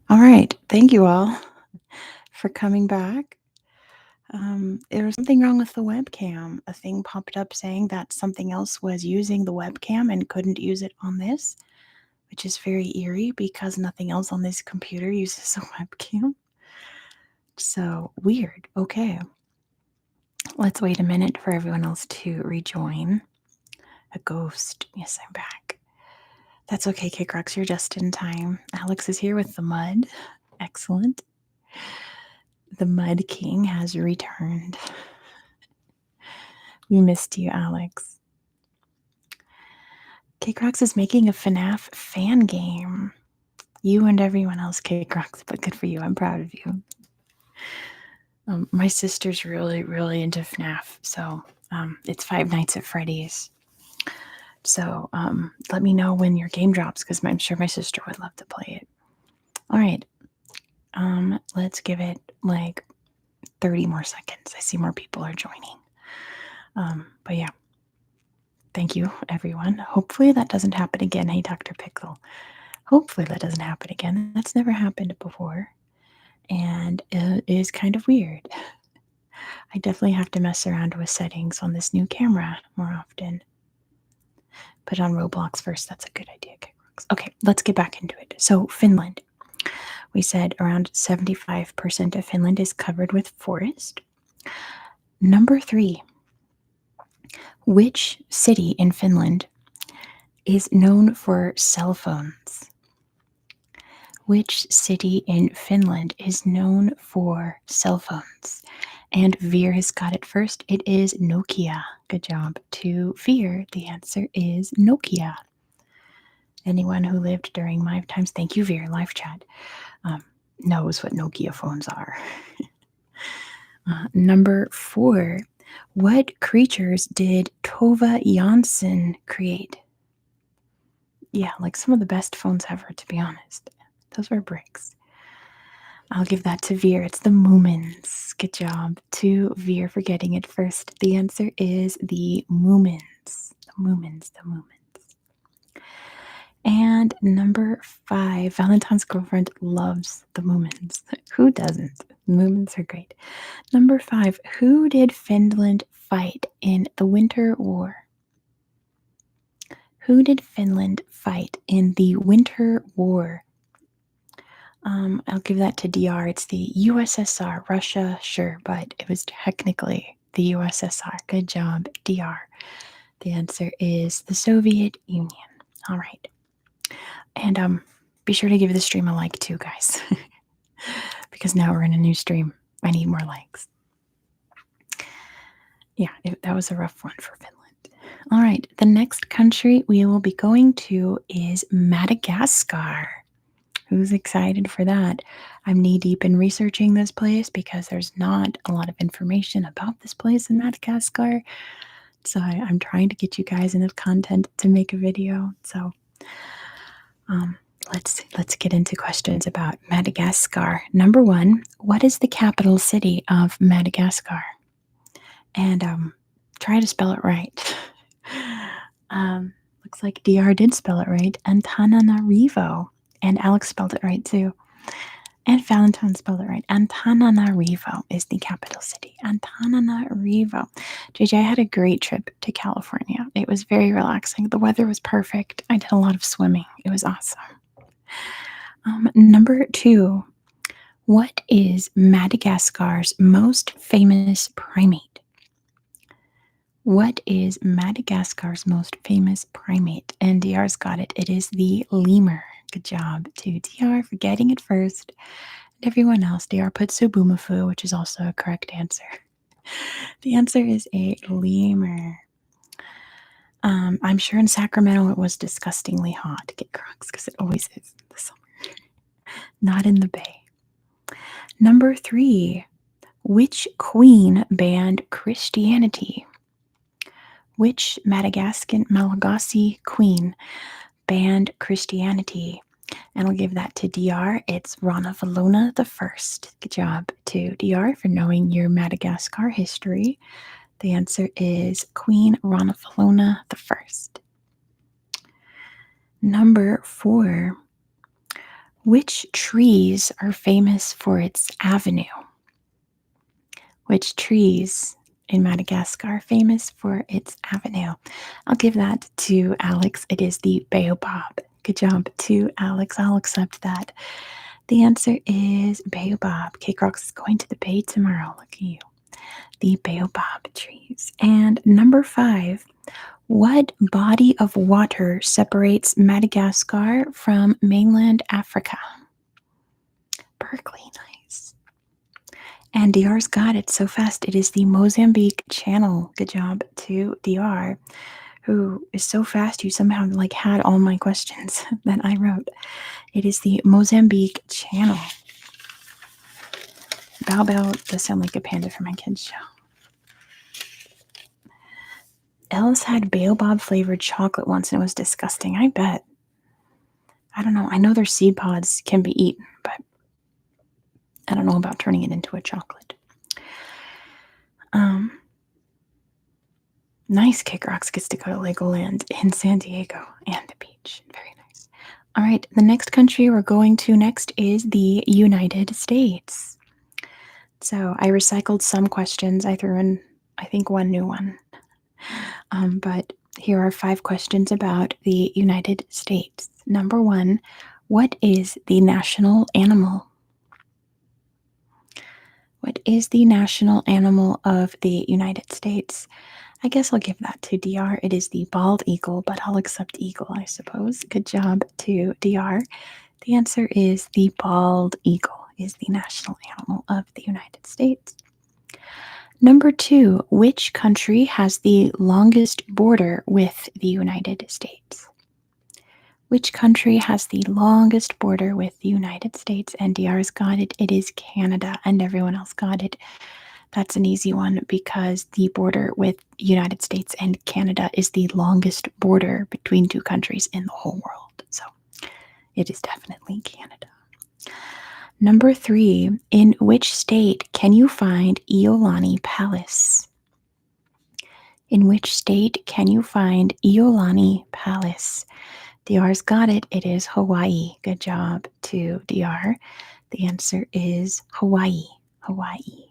All right. Thank you all for coming back. There was something wrong with the webcam. A thing popped up saying that something else was using the webcam and couldn't use it on this, which is very eerie because nothing else on this computer uses a webcam. So weird. Okay. Let's wait a minute for everyone else to rejoin. A ghost. Yes, I'm back. That's okay, Kick Rocks. You're just in time. Alex is here with the mud. Excellent. The Mud King has returned. We missed you, Alex. K-Crocs is making a FNAF fan game. You and everyone else, K-Crocs, but good for you. I'm proud of you. My sister's really, really into FNAF, so it's Five Nights at Freddy's. So let me know when your game drops, because I'm sure my sister would love to play it. All right, let's give it like 30 more seconds. I see more people are joining. But yeah, thank you, everyone. Hopefully that doesn't happen again. Hey, Dr. Pickle. Hopefully that doesn't happen again. That's never happened before. And it is kind of weird. I definitely have to mess around with settings on this new camera more often. Put on Roblox first. That's a good idea. Okay, let's get back into it. So, Finland. We said around 75% of Finland is covered with forest. Number 3. Which city in Finland is known for cell phones? Which city in Finland is known for cell phones? And Veer has got it first. It is Nokia. Good job to Veer. The answer is Nokia. Anyone who lived during my times, thank you, Veer, live chat, knows what Nokia phones are. Number 4. What creatures did Tova Jansson create? Yeah, like some of the best phones ever, to be honest. Those were bricks. I'll give that to Veer. It's the Moomins. Good job to Veer for getting it first. The answer is the Moomins. The Moomins, the Moomins. And number 5, Valentine's girlfriend loves the Moomins. Who doesn't? Moomins are great. Number 5, who did Finland fight in the Winter War? Who did Finland fight in the Winter War? I'll give that to DR. It's the USSR. Russia, sure, but it was technically the USSR. Good job, DR. The answer is the Soviet Union. All right. And be sure to give the stream a like too, guys. Because now we're in a new stream. I need more likes. Yeah, that was a rough one for Finland. All right, the next country we will be going to is Madagascar. Who's excited for that? I'm knee deep in researching this place because there's not a lot of information about this place in Madagascar. So I'm trying to get you guys enough content to make a video. So let's get into questions about Madagascar. Number 1, what is the capital city of Madagascar? And try to spell it right. Looks like DR did spell it right. Antananarivo. And Alex spelled it right too. And Valentine spelled it right. Antananarivo is the capital city. Antananarivo. JJ, I had a great trip to California. It was very relaxing. The weather was perfect. I did a lot of swimming. It was awesome. Number 2. What is Madagascar's most famous primate? What is Madagascar's most famous primate? And DR's got it. It is the lemur. Good job to DR for getting it first. And everyone else, DR put Subumafu, which is also a correct answer. The answer is a lemur. I'm sure in Sacramento it was disgustingly hot to get Crocs because it always is in the summer. Not in the Bay. Number 3. Which queen banned Christianity? Which Malagasy queen banned Christianity? And I'll give that to DR. It's Ranavalona the First. Good job to DR for knowing your Madagascar history. The answer is Queen Ranavalona the First. Number 4. Which trees are famous for its avenue? Which trees in Madagascar are famous for its avenue? I'll give that to Alex. It is the baobab. Good job to Alex. I'll accept that. The answer is baobab. Cake Rocks is going to the bay tomorrow. Look at you. The baobab trees. And number 5, what body of water separates Madagascar from mainland Africa? Berkeley, nice. And DR's got it so fast. It is the Mozambique Channel. Good job to DR, who is so fast you somehow had all my questions that I wrote. It is the Mozambique Channel. Bow Bow does sound like a panda for my kids' show. Ellis had baobab flavored chocolate once and it was disgusting. I bet. I don't know. I know their seed pods can be eaten, but I don't know about turning it into a chocolate. Nice. Kick Rocks gets to go to Legoland in San Diego and the beach. Very nice. All right. The next country we're going to next is the United States. So I recycled some questions. I threw in, I think, one new one. But here are 5 questions about the United States. Number 1, what is the national animal? What is the national animal of the United States? I guess I'll give that to DR. It is the bald eagle, but I'll accept eagle, I suppose. Good job to DR. The answer is the bald eagle is the national animal of the United States. Number 2, which country has the longest border with the United States? Which country has the longest border with the United States? And DR's got it. It is Canada, and everyone else got it. That's an easy one because the border with United States and Canada is the longest border between 2 countries in the whole world. So it is definitely Canada. Number 3, in which state can you find Iolani Palace? In which state can you find Iolani Palace? DR's got it. It is Hawaii. Good job to DR. The answer is Hawaii. Hawaii.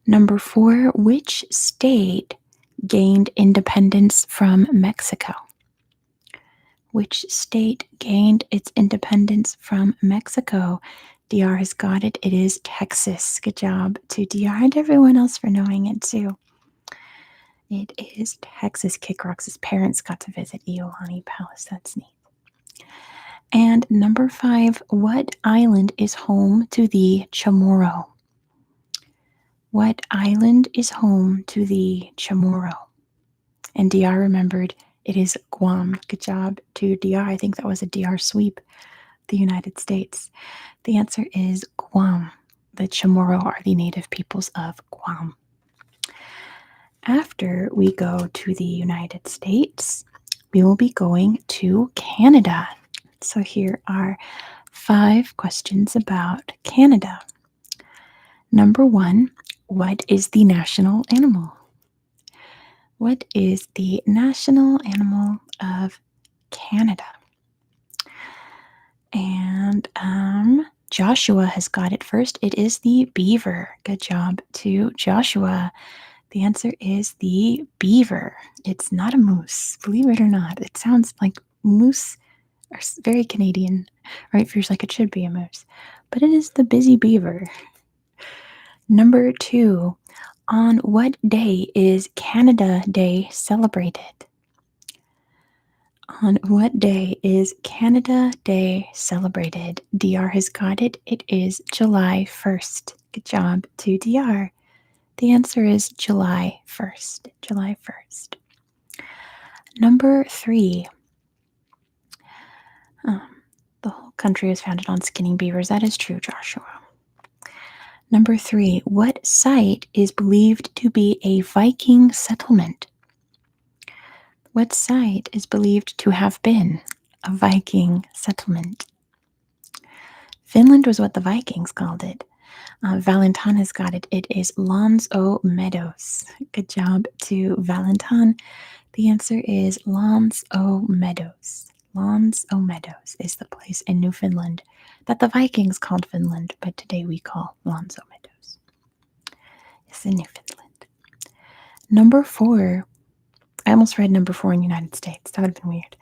Number 4, which state gained independence from Mexico? Which state gained its independence from Mexico? DR has got it. It is Texas. Good job to DR and everyone else for knowing it too. It is Texas. Kick Rocks' parents got to visit Iolani Palace. That's neat. And number 5, what island is home to the Chamorro? What island is home to the Chamorro? And DR remembered it is Guam. Good job to DR. I think that was a DR sweep, the United States. The answer is Guam. The Chamorro are the native peoples of Guam. After we go to the United States, we will be going to Canada. So here are 5 questions about Canada. Number 1, what is the national animal? What is the national animal of Canada? And Joshua has got it first. It is the beaver. Good job to Joshua. The answer is the beaver. It's not a moose, believe it or not. It sounds like moose are very Canadian, right? Feels like it should be a moose, but it is the busy beaver. Number 2, on what day is Canada Day celebrated? On what day is Canada Day celebrated? DR has got it. It is July 1st. Good job to DR. The answer is July 1st. July 1st. Number 3. The whole country is founded on skinning beavers. That is true, Joshua. Number 3. What site is believed to be a Viking settlement? What site is believed to have been a Viking settlement? Finland was what the Vikings called it. Valentin has got it. It is Lons-o Meadows. Good job to Valentin. The answer is Lons-o Meadows. L'Anse aux Meadows is the place in Newfoundland that the Vikings called Finland, but today we call L'Anse aux Meadows. It's in Newfoundland. Number 4. I almost read number 4 in the United States. That would have been weird.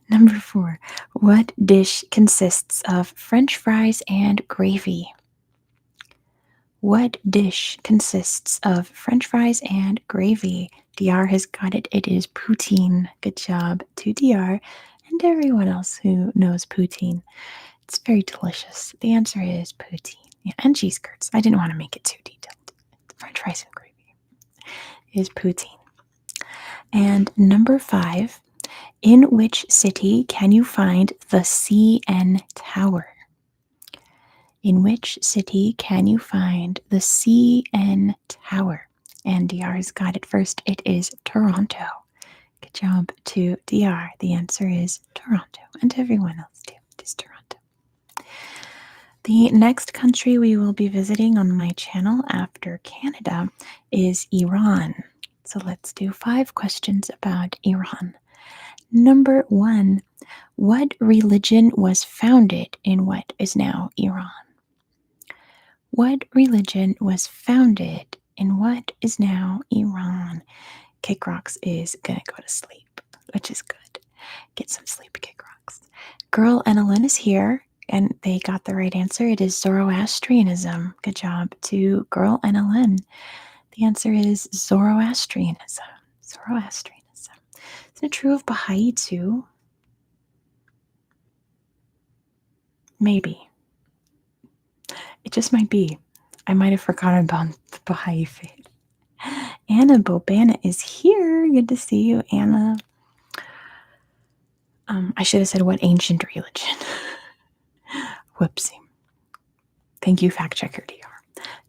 Number 4. What dish consists of French fries and gravy? What dish consists of French fries and gravy? DR has got it. It is poutine. Good job to DR and everyone else who knows poutine. It's very delicious. The answer is poutine. Yeah, and cheese curds. I didn't want to make it too detailed. French fries and gravy is poutine. And number 5, in which city can you find the CN Tower? In which city can you find the CN Tower? And DR's got it first. It is Toronto. Good job to DR. The answer is Toronto. And everyone else too. It is Toronto. The next country we will be visiting on my channel after Canada is Iran. So let's do 5 questions about Iran. Number 1, what religion was founded in what is now Iran? What religion was founded in what is now Iran? Kick Rocks is gonna go to sleep, which is good. Get some sleep, Kick Rocks. Girl and Ellen is here, and they got the right answer. It is Zoroastrianism. Good job to Girl and Ellen. The answer is Zoroastrianism. Zoroastrianism. Isn't it true of Baha'i too? Maybe. It just might be. I might have forgotten about the Baha'i faith. Anna Bobana is here. Good to see you, Anna. I should have said what ancient religion. Whoopsie. Thank you, fact checker DR.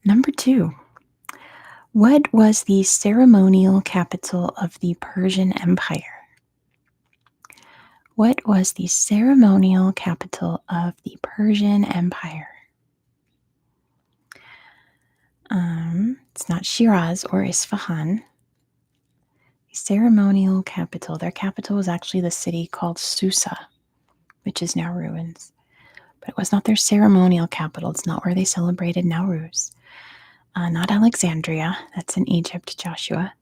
Number 2. What was the ceremonial capital of the Persian Empire? What was the ceremonial capital of the Persian Empire? It's not Shiraz or Isfahan. The ceremonial capital. Their capital was actually the city called Susa, which is now ruins. But it was not their ceremonial capital. It's not where they celebrated Nowruz. Not Alexandria. That's in Egypt, Joshua.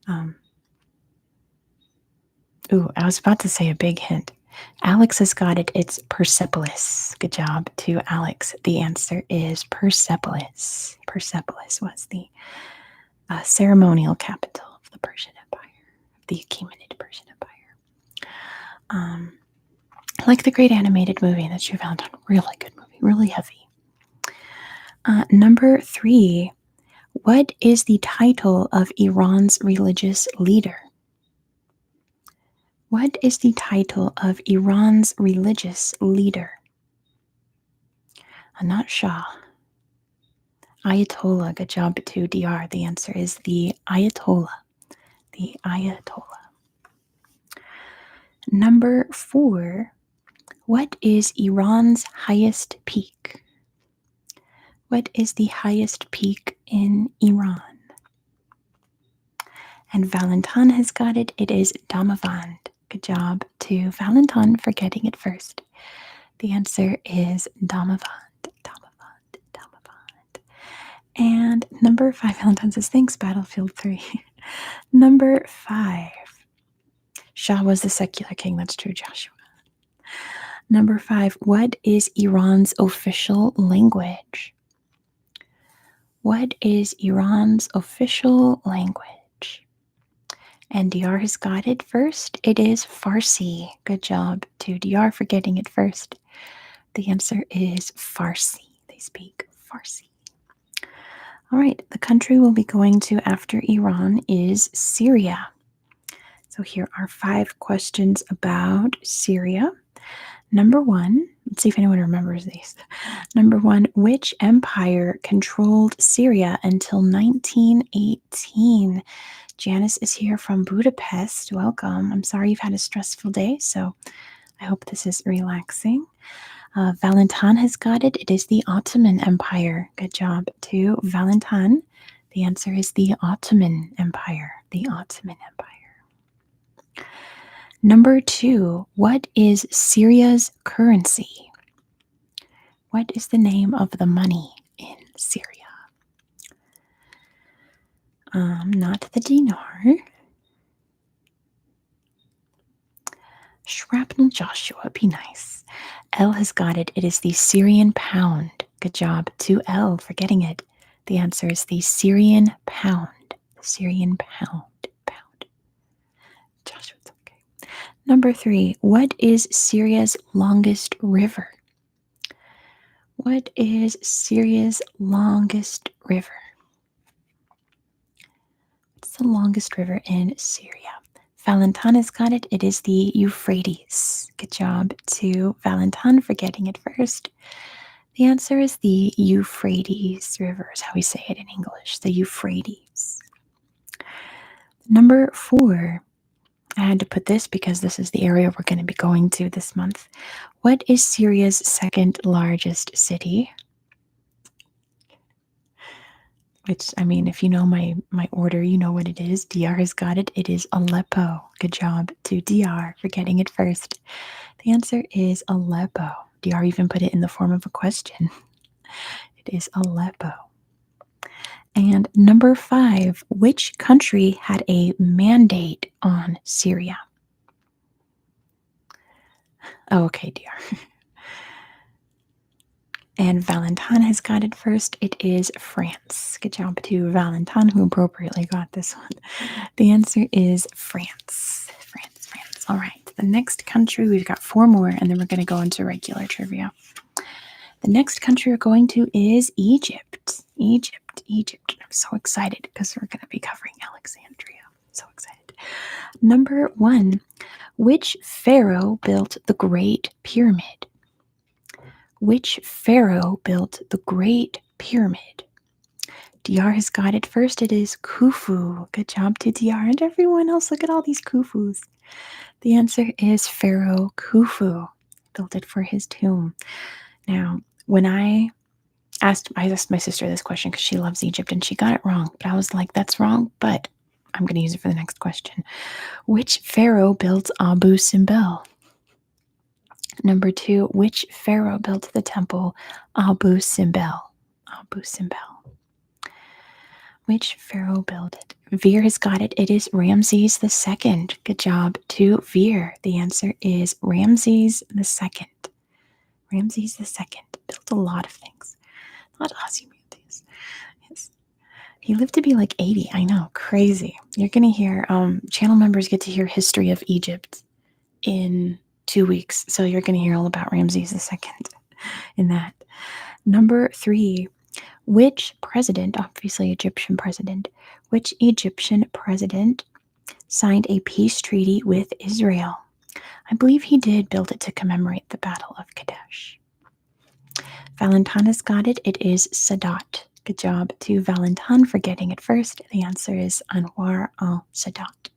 I was about to say a big hint. Alex has got it. It's Persepolis. Good job to Alex. The answer is Persepolis. Persepolis was the ceremonial capital of the Persian Empire, the Achaemenid Persian Empire. Like the great animated movie that you found on. Really good movie. Really heavy. Number 3. What is the title of Iran's religious leader? What is the title of Iran's religious leader? Not Shah. Ayatollah. Good job to DR. The answer is the Ayatollah. The Ayatollah. Number 4. What is Iran's highest peak? What is the highest peak in Iran? And Valentin has got it. It is Damavand. Good job to Valentin for getting it first. The answer is Damavand. Damavand. Damavand. And number 5, Valentin says, thanks, Battlefield 3. Number 5. Shah was the secular king. That's true, Joshua. Number 5. What is Iran's official language? What is Iran's official language? And DR has got it first. It is Farsi. Good job to DR for getting it first. The answer is Farsi. They speak Farsi. All right, the country we'll be going to after Iran is Syria. So here are 5 questions about Syria. Number 1, let's see if anyone remembers these. Number 1, which empire controlled Syria until 1918? Janice is here from Budapest. Welcome. I'm sorry you've had a stressful day, so I hope this is relaxing. Valentin has got it. It is the Ottoman Empire. Good job to Valentin. The answer is the Ottoman Empire. The Ottoman Empire. Number 2, what is Syria's currency? What is the name of the money in Syria? Not the dinar. Shrapnel Joshua, be nice. L has got it. It is the Syrian pound. Good job to L for getting it. The answer is the Syrian pound. The Syrian pound. Pound. Joshua, it's okay. Number 3, what is Syria's longest river? What is Syria's longest river? What's the longest river in Syria? Valentin has got it. It is the Euphrates. Good job to Valentin for getting it first. The answer is the Euphrates River, is how we say it in English, the Euphrates. Number 4, I had to put this because this is the area we're going to be going to this month. What is Syria's second largest city? Which, I mean, if you know my order, you know what it is. DR has got it. It is Aleppo. Good job to DR for getting it first. The answer is Aleppo. DR even put it in the form of a question. It is Aleppo. And number 5, which country had a mandate on Syria? Oh, okay, DR. And Valentin has got it first. It is France. Good job to Valentin, who appropriately got this one. The answer is France. France. All right. The next country, we've got 4 more, and then we're going to go into regular trivia. The next country we're going to is Egypt. Egypt. I'm so excited because we're going to be covering Alexandria. So excited. Number 1, which pharaoh built the Great Pyramid? Which pharaoh built the Great Pyramid? DR has got it first. It is Khufu. Good job to DR and everyone else. Look at all these Khufus. The answer is Pharaoh Khufu. Built it for his tomb. Now, when I asked my sister this question because she loves Egypt and she got it wrong. But I was like, that's wrong, but I'm going to use it for the next question. Which pharaoh built Abu Simbel? Number 2, which pharaoh built the temple Abu Simbel? Abu Simbel. Which pharaoh built it? Veer has got it. It is Ramses II. Good job to Veer. The answer is Ramses II. Ramses II built a lot of things. Not Ozymandias. Yes. He lived to be like 80. I know, crazy. You're going to hear, channel members get to hear history of Egypt in 2 weeks. So you're going to hear all about Ramses II in that. Number 3, which president, obviously Egyptian president, which Egyptian president signed a peace treaty with Israel? I believe he did build it to commemorate the Battle of Kadesh. Valentin has got it. It is Sadat. Good job to Valentin for getting it first. The answer is Anwar al-Sadat.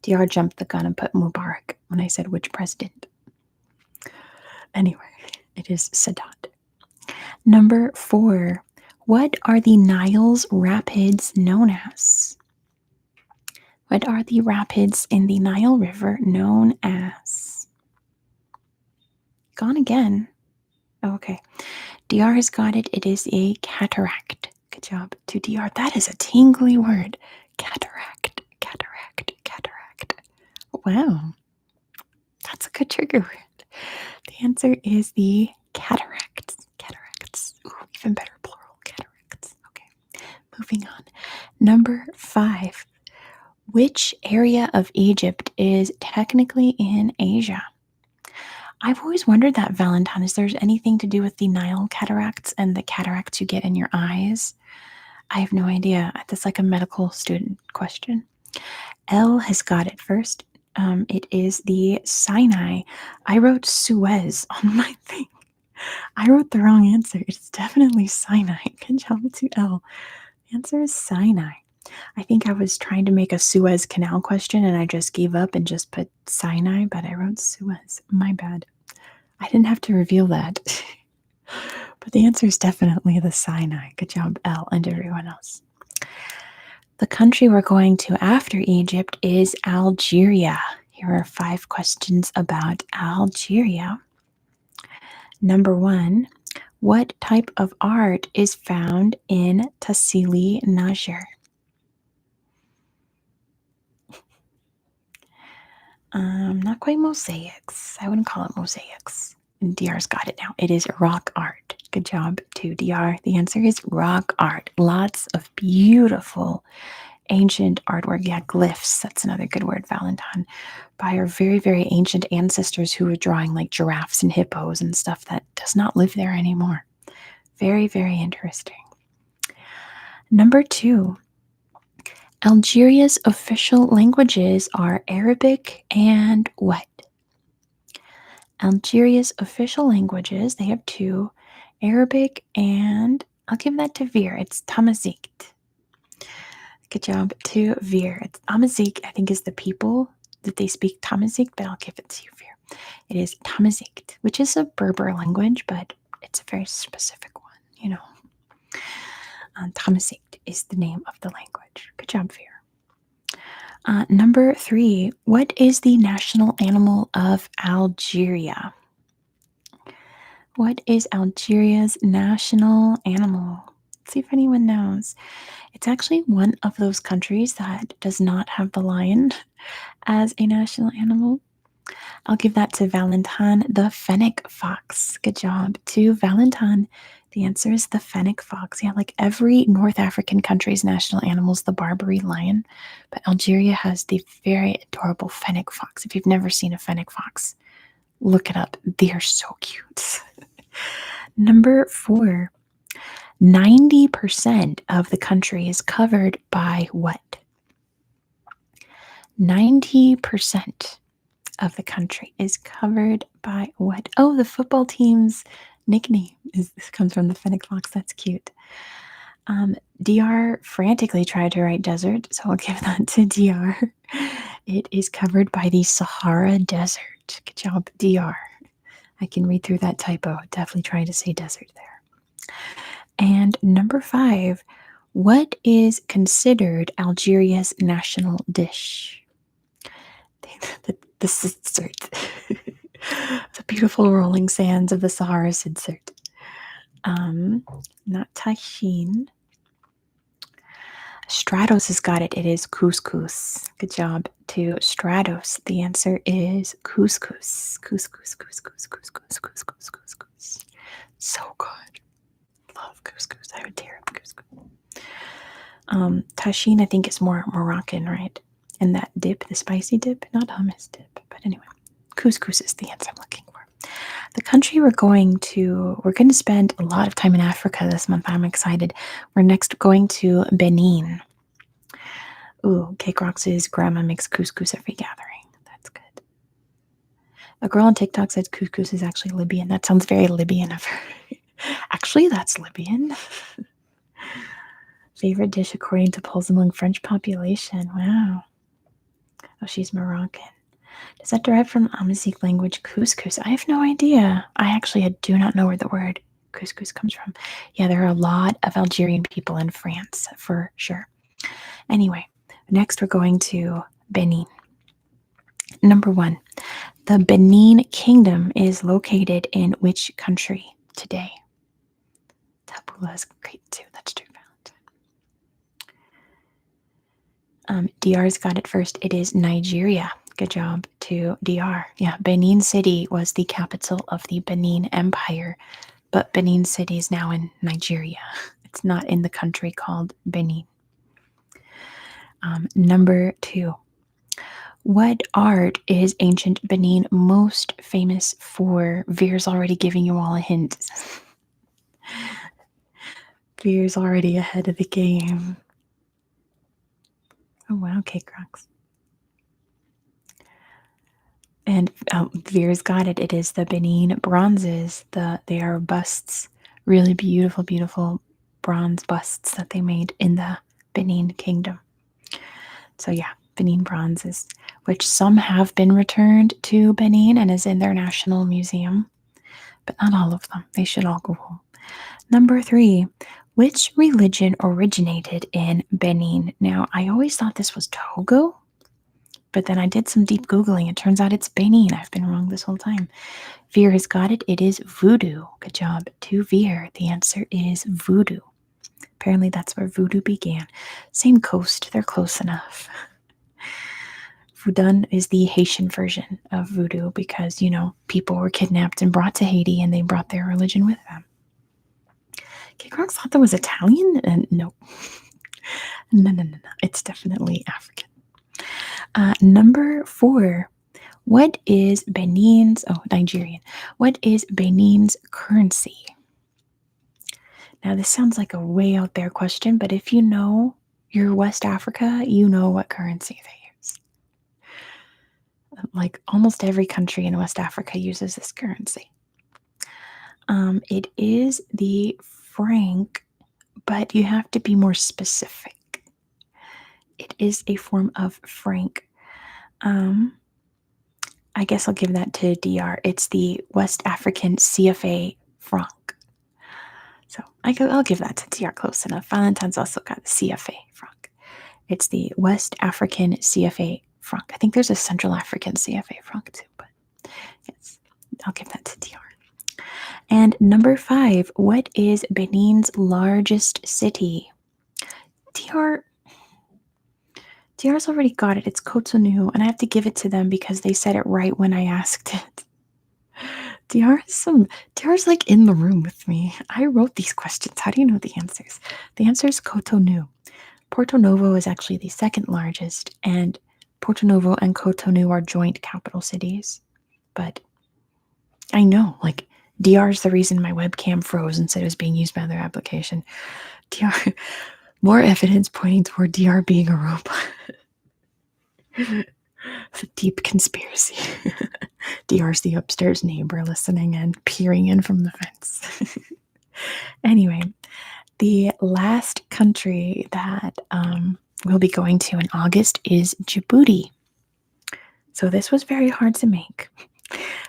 DR jumped the gun and put Mubarak when I said which president. Anyway, it is Sadat. Number 4, what are the Nile's rapids known as? What are the rapids in the Nile River known as? Gone again. Oh, okay. DR has got it. It is a cataract. Good job to DR. That is a tingly word. Cataract. Wow. That's a good trigger word. The answer is the cataracts. Ooh, even better plural, cataracts. Okay. Moving on. Number 5. Which area of Egypt is technically in Asia? I've always wondered that, Valentine. Is there anything to do with the Nile cataracts and the cataracts you get in your eyes? I have no idea. That's like a medical student question. L has got it first. It is the Sinai. I wrote Suez on my thing. I wrote the wrong answer. It's definitely Sinai. Good job to L. The answer is Sinai. I think I was trying to make a Suez Canal question and I just gave up and just put Sinai, but I wrote Suez. My bad. I didn't have to reveal that. But the answer is definitely the Sinai. Good job, L, and everyone else. The country we're going to after Egypt is Algeria. Here are 5 questions about Algeria. Number 1, what type of art is found in Tassili Nasr? Not quite mosaics. I wouldn't call it mosaics. And DR's got it now. It is rock art. Good job to DR. The answer is rock art. Lots of beautiful ancient artwork. Yeah, glyphs. That's another good word, Valentine. By our very, very ancient ancestors who were drawing like giraffes and hippos and stuff that does not live there anymore. Very, very interesting. Number 2, Algeria's official languages are Arabic and what? Algeria's official languages, they have 2, Arabic and I'll give that to Veer. It's Tamazight. Good job to Veer. It's Tamazight, I think, is the people that they speak Tamazight, but I'll give it to you, Veer. It is Tamazight, which is a Berber language, but it's a very specific one, you know. Tamazight is the name of the language. Good job, Veer. Number 3, what is the national animal of Algeria? What is Algeria's national animal? Let's see if anyone knows. It's actually one of those countries that does not have the lion as a national animal. I'll give that to Valentine, the fennec fox. Good job to Valentine. The answer is the fennec fox. Yeah, like every North African country's national animal is the Barbary lion, but Algeria has the very adorable fennec fox. If you've never seen a fennec fox, look it up. They are so cute. Number 4, 90% of the country is covered by what? 90% of the country is covered by what? Oh, the football team's nickname comes from the fennec fox. That's cute. DR frantically tried to write desert, so I'll give that to DR. It is covered by the Sahara Desert. Good job, DR. I can read through that typo. Definitely trying to say desert there. And number 5, what is considered Algeria's national dish? The sitzert. The beautiful rolling sands of the Sahara sitzert. Not tagine. Stratos has got it. It is couscous. Good job to Stratos. The answer is couscous. Couscous, couscous, couscous, couscous, couscous. So good. Love couscous. I would tear up couscous. Tagine, I think, is more Moroccan, right? And that dip, the spicy dip, not hummus dip. But anyway, couscous is the answer I'm looking for. The country we're going to spend a lot of time in Africa this month. I'm excited. We're next going to Benin. Ooh, Cake Rox's grandma makes couscous every gathering. That's good. A girl on TikTok says couscous is actually Libyan. That sounds very Libyan of her. Actually, that's Libyan. Favorite dish according to polls among French population. Wow. Oh, she's Moroccan. Does that derive from Amazigh language couscous? I have no idea. I do not know where the word couscous comes from. Yeah, there are a lot of Algerian people in France, for sure. Anyway, next we're going to Benin. Number 1, the Benin Kingdom is located in which country today? Tabula is great too. That's true, Valentine. DR's got it first. It is Nigeria. Good job to DR. Yeah, Benin City was the capital of the Benin Empire, but Benin City is now in Nigeria. It's not in the country called Benin. Number 2, what art is ancient Benin most famous for? Veer's already giving you all a hint. Veer's already ahead of the game. Oh wow, Cake Rocks. And Veer's got it. It is the Benin bronzes. They are busts, really beautiful, beautiful bronze busts that they made in the Benin Kingdom. So yeah, Benin bronzes, which some have been returned to Benin and is in their national museum, but not all of them. They should all go home. Number 3, which religion originated in Benin? Now, I always thought this was Togo, But then I did some deep Googling. It turns out it's Benin. I've been wrong this whole time. Veer has got it. It is voodoo. Good job to Veer. The answer is voodoo. Apparently, that's where voodoo began. Same coast. They're close enough. Voodoo is the Haitian version of voodoo because, people were kidnapped and brought to Haiti and they brought their religion with them. Kid Crocs thought that was Italian? No. No. It's definitely African. Number 4. What is Nigerian. What is Benin's currency? Now, this sounds like a way out there question, but if you know you're West Africa, you know what currency they use. Like almost every country in West Africa uses this currency. It is the franc, but you have to be more specific. It is a form of franc. I guess I'll give that to DR. It's the West African CFA franc. So I'll give that to DR. Close enough. Valentine's also got the CFA franc. It's the West African CFA franc. I think there's a Central African CFA franc too, but yes, I'll give that to DR. And number 5, what is Benin's largest city? DR's already got it. It's Cotonou, and I have to give it to them because they said it right when I asked it. DR's like in the room with me. I wrote these questions. How do you know the answers? The answer is Cotonou. Porto Novo is actually the second largest, and Porto Novo and Cotonou are joint capital cities. But I know, DR is the reason my webcam froze and said it was being used by another application. DR, more evidence pointing toward DR being a robot. It's a deep conspiracy. DR's the upstairs neighbor listening and peering in from the fence. Anyway, the last country that we'll be going to in August is Djibouti. So this was very hard to make.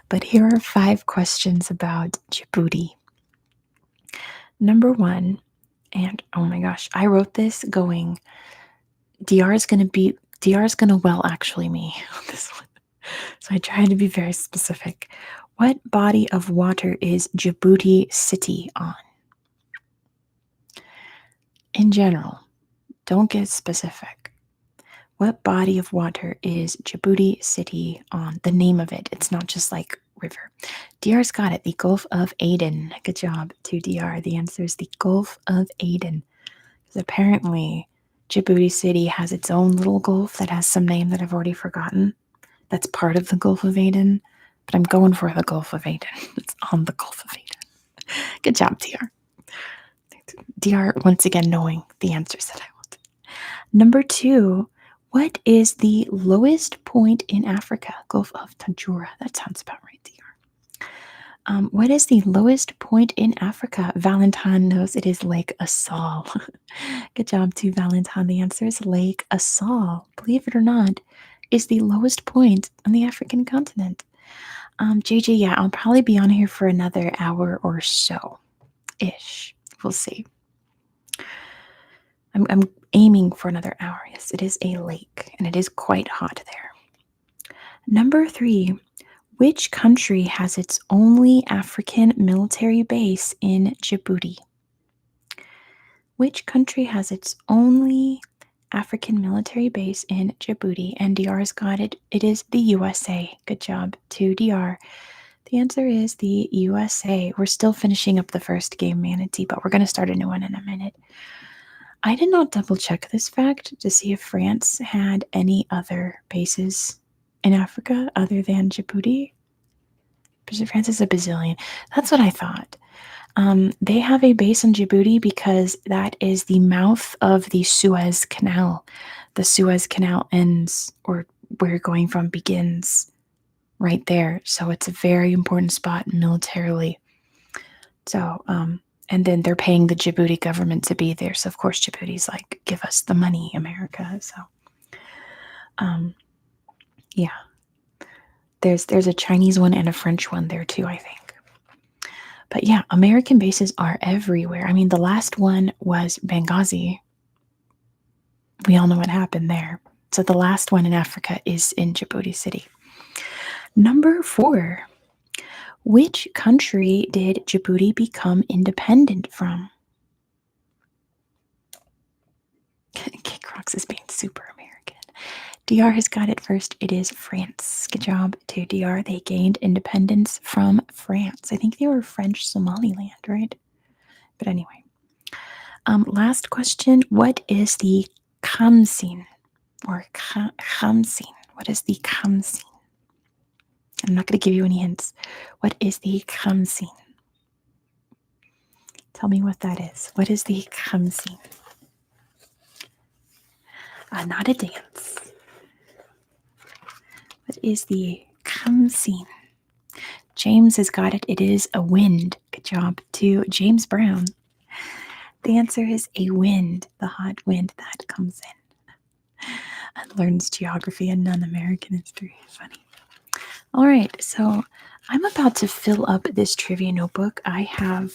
But here are 5 questions about Djibouti. Number 1, and oh my gosh, I wrote this going, DR's going to well actually me on this one. So I tried to be very specific. What body of water is Djibouti City on? In general, don't get specific. What body of water is Djibouti City on? The name of it. It's not just like river. DR's got it. The Gulf of Aden. Good job to DR. The answer is the Gulf of Aden. Because apparently Djibouti City has its own little gulf that has some name that I've already forgotten. That's part of the Gulf of Aden. But I'm going for the Gulf of Aden. It's on the Gulf of Aden. Good job, DR. DR, once again, knowing the answers that I want. Number 2, what is the lowest point in Africa? Gulf of Tanjura. That sounds about right, DR. What is the lowest point in Africa? Valentine knows it is Lake Assal. Good job to Valentine. The answer is Lake Assal. Believe it or not, is the lowest point on the African continent. JJ, yeah, I'll probably be on here for another hour or so-ish. We'll see. I'm aiming for another hour. Yes, it is a lake, and it is quite hot there. Number 3, which country has its only African military base in Djibouti? Which country has its only African military base in Djibouti? And DR's got it. It is the USA. Good job to DR. The answer is the USA. We're still finishing up the first game, Manatee, but we're going to start a new one in a minute. I did not double check this fact to see if France had any other bases in Africa other than Djibouti. France is a bazillion. That's what I thought. They have a base in Djibouti because that is the mouth of the Suez Canal. The Suez Canal ends, or where you're going from begins, right there. So it's a very important spot militarily. So, and then they're paying the Djibouti government to be there. So, of course, Djibouti's like, give us the money, America. So, yeah. There's a Chinese one and a French one there too, I think. But yeah, American bases are everywhere. I mean, the last one was Benghazi. We all know what happened there. So the last one in Africa is in Djibouti City. Number 4. Which country did Djibouti become independent from? Kick Rocks is being super American. DR has got it first. It is France. Good job to DR. They gained independence from France. I think they were French Somaliland, right? But anyway. Last question. What is the Khamsin or Khamsin? What is the Khamsin? I'm not going to give you any hints. What is the Khamsin? Tell me what that is. What is the Khamsin? Not a dance. What is the Khamsin? James has got it. It is a wind. Good job to James Brown. The answer is a wind, the hot wind that comes in and learns geography and non-American history. Funny. All right, so I'm about to fill up this trivia notebook. I have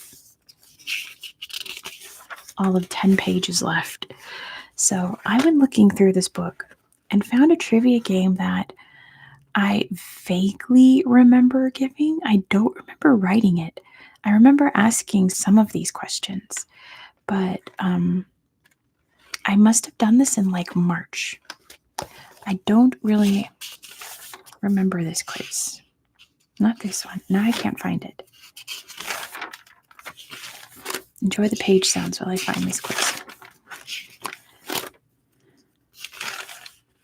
all of 10 pages left. So I went looking through this book and found a trivia game that I vaguely remember giving. I don't remember writing it. I remember asking some of these questions, but I must have done this in like March. I don't really remember this quiz. Not this one. Now I can't find it. Enjoy the page sounds while I find this quiz.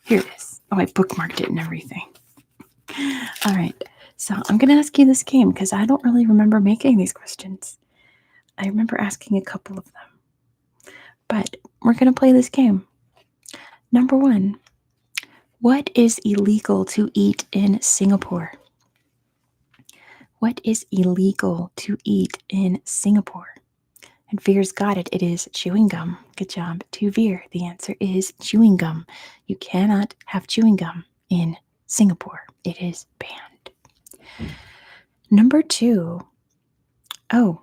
Here it is. Oh, I bookmarked it and everything. All right. So I'm going to ask you this game because I don't really remember making these questions. I remember asking a couple of them. But we're going to play this game. Number 1. What is illegal to eat in Singapore? What is illegal to eat in Singapore? And Veer's got it. It is chewing gum. Good job to Veer. The answer is chewing gum. You cannot have chewing gum in Singapore. It is banned. Number 2. Oh,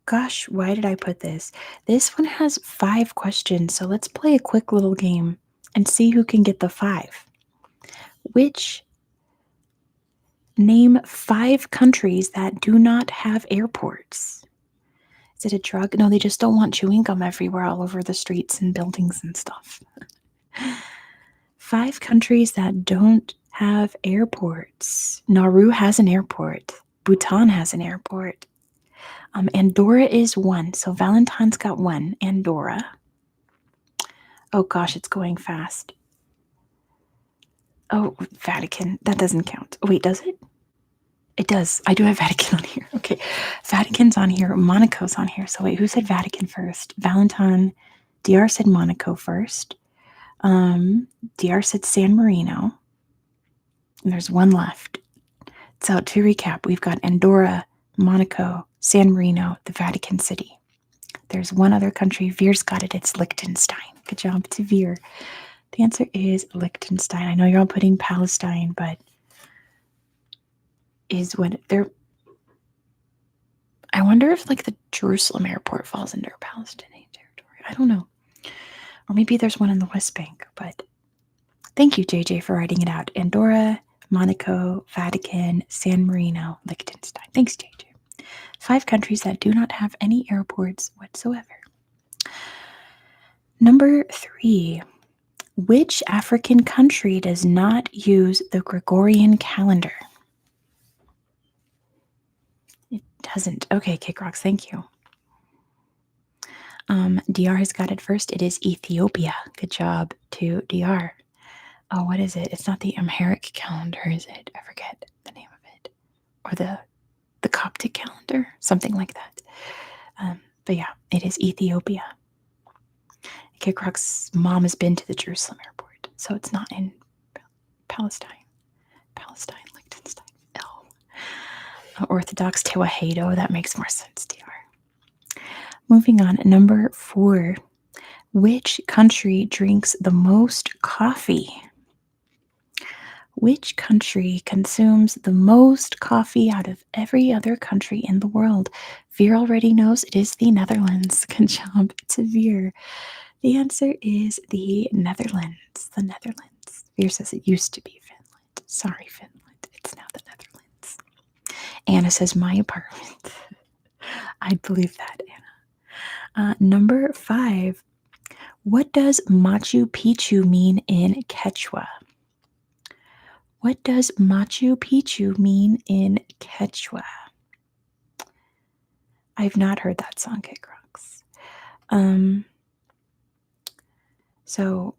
gosh, why did I put this? This one has 5 questions, so let's play a quick little game and see who can get the 5. Name 5 countries that do not have airports. Is it a drug? No, they just don't want chewing gum everywhere, all over the streets and buildings and stuff. 5 countries that don't have airports. Nauru has an airport. Bhutan has an airport. Andorra is 1. So Valentine's got 1. Andorra. Oh gosh, it's going fast. Oh, Vatican. That doesn't count. Oh, wait, does it? It does. I do have Vatican on here. Okay. Vatican's on here. Monaco's on here. So wait, who said Vatican first? Valentine. DR said Monaco first. DR said San Marino. And there's 1 left. So to recap, we've got Andorra, Monaco, San Marino, the Vatican City. There's 1 other country. Veer's got it. It's Liechtenstein. Good job to Veer. The answer is Liechtenstein. I know you're all putting Palestine, but is what they're. I wonder if like the Jerusalem airport falls under Palestinian territory. I don't know. Or maybe there's one in the West Bank, but thank you, JJ, for writing it out. Andorra, Monaco, Vatican, San Marino, Liechtenstein. Thanks, JJ. 5 countries that do not have any airports whatsoever. Number 3. Which African country does not use the Gregorian calendar? It doesn't. Okay, Kick Rocks, thank you. DR has got it first. It is Ethiopia. Good job to DR. Oh, what is it? It's not the Amharic calendar, is it? I forget the name of it. Or the Coptic calendar, something like that. But yeah, it is Ethiopia. Kick Rock's mom has been to the Jerusalem airport, so it's not in Palestine. Liechtenstein. Oh. Orthodox Tewahedo, that makes more sense, DR. Moving on, number 4. Which country drinks the most coffee? Which country consumes the most coffee out of every other country in the world? Veer already knows it is the Netherlands. Good job to Veer. The answer is the Netherlands. The Netherlands. Veer says it used to be Finland. Sorry, Finland. It's now the Netherlands. Anna says my apartment. I'd believe that, Anna. Number 5. What does Machu Picchu mean in Quechua? What does Machu Picchu mean in Quechua? I've not heard that song, Kid Crocs. So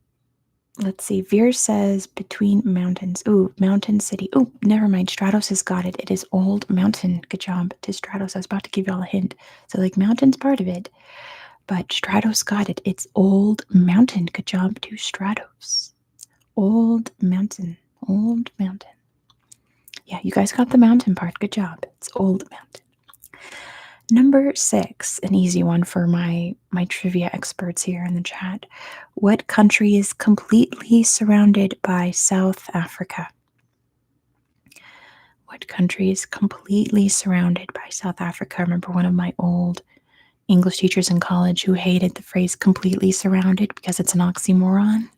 let's see. Veer says between mountains. Ooh, Mountain City. Ooh, never mind. Stratos has got it. It is Old Mountain. Good job to Stratos. I was about to give y'all a hint. So, like, mountain's part of it, but Stratos got it. It's Old Mountain. Good job to Stratos. Old Mountain. Old Mountain. Yeah, you guys got the mountain part. Good job. It's Old Mountain. Number 6, an easy one for my trivia experts here in the chat. What country is completely surrounded by South Africa? What country is completely surrounded by South Africa? I remember one of my old English teachers in college who hated the phrase completely surrounded because it's an oxymoron.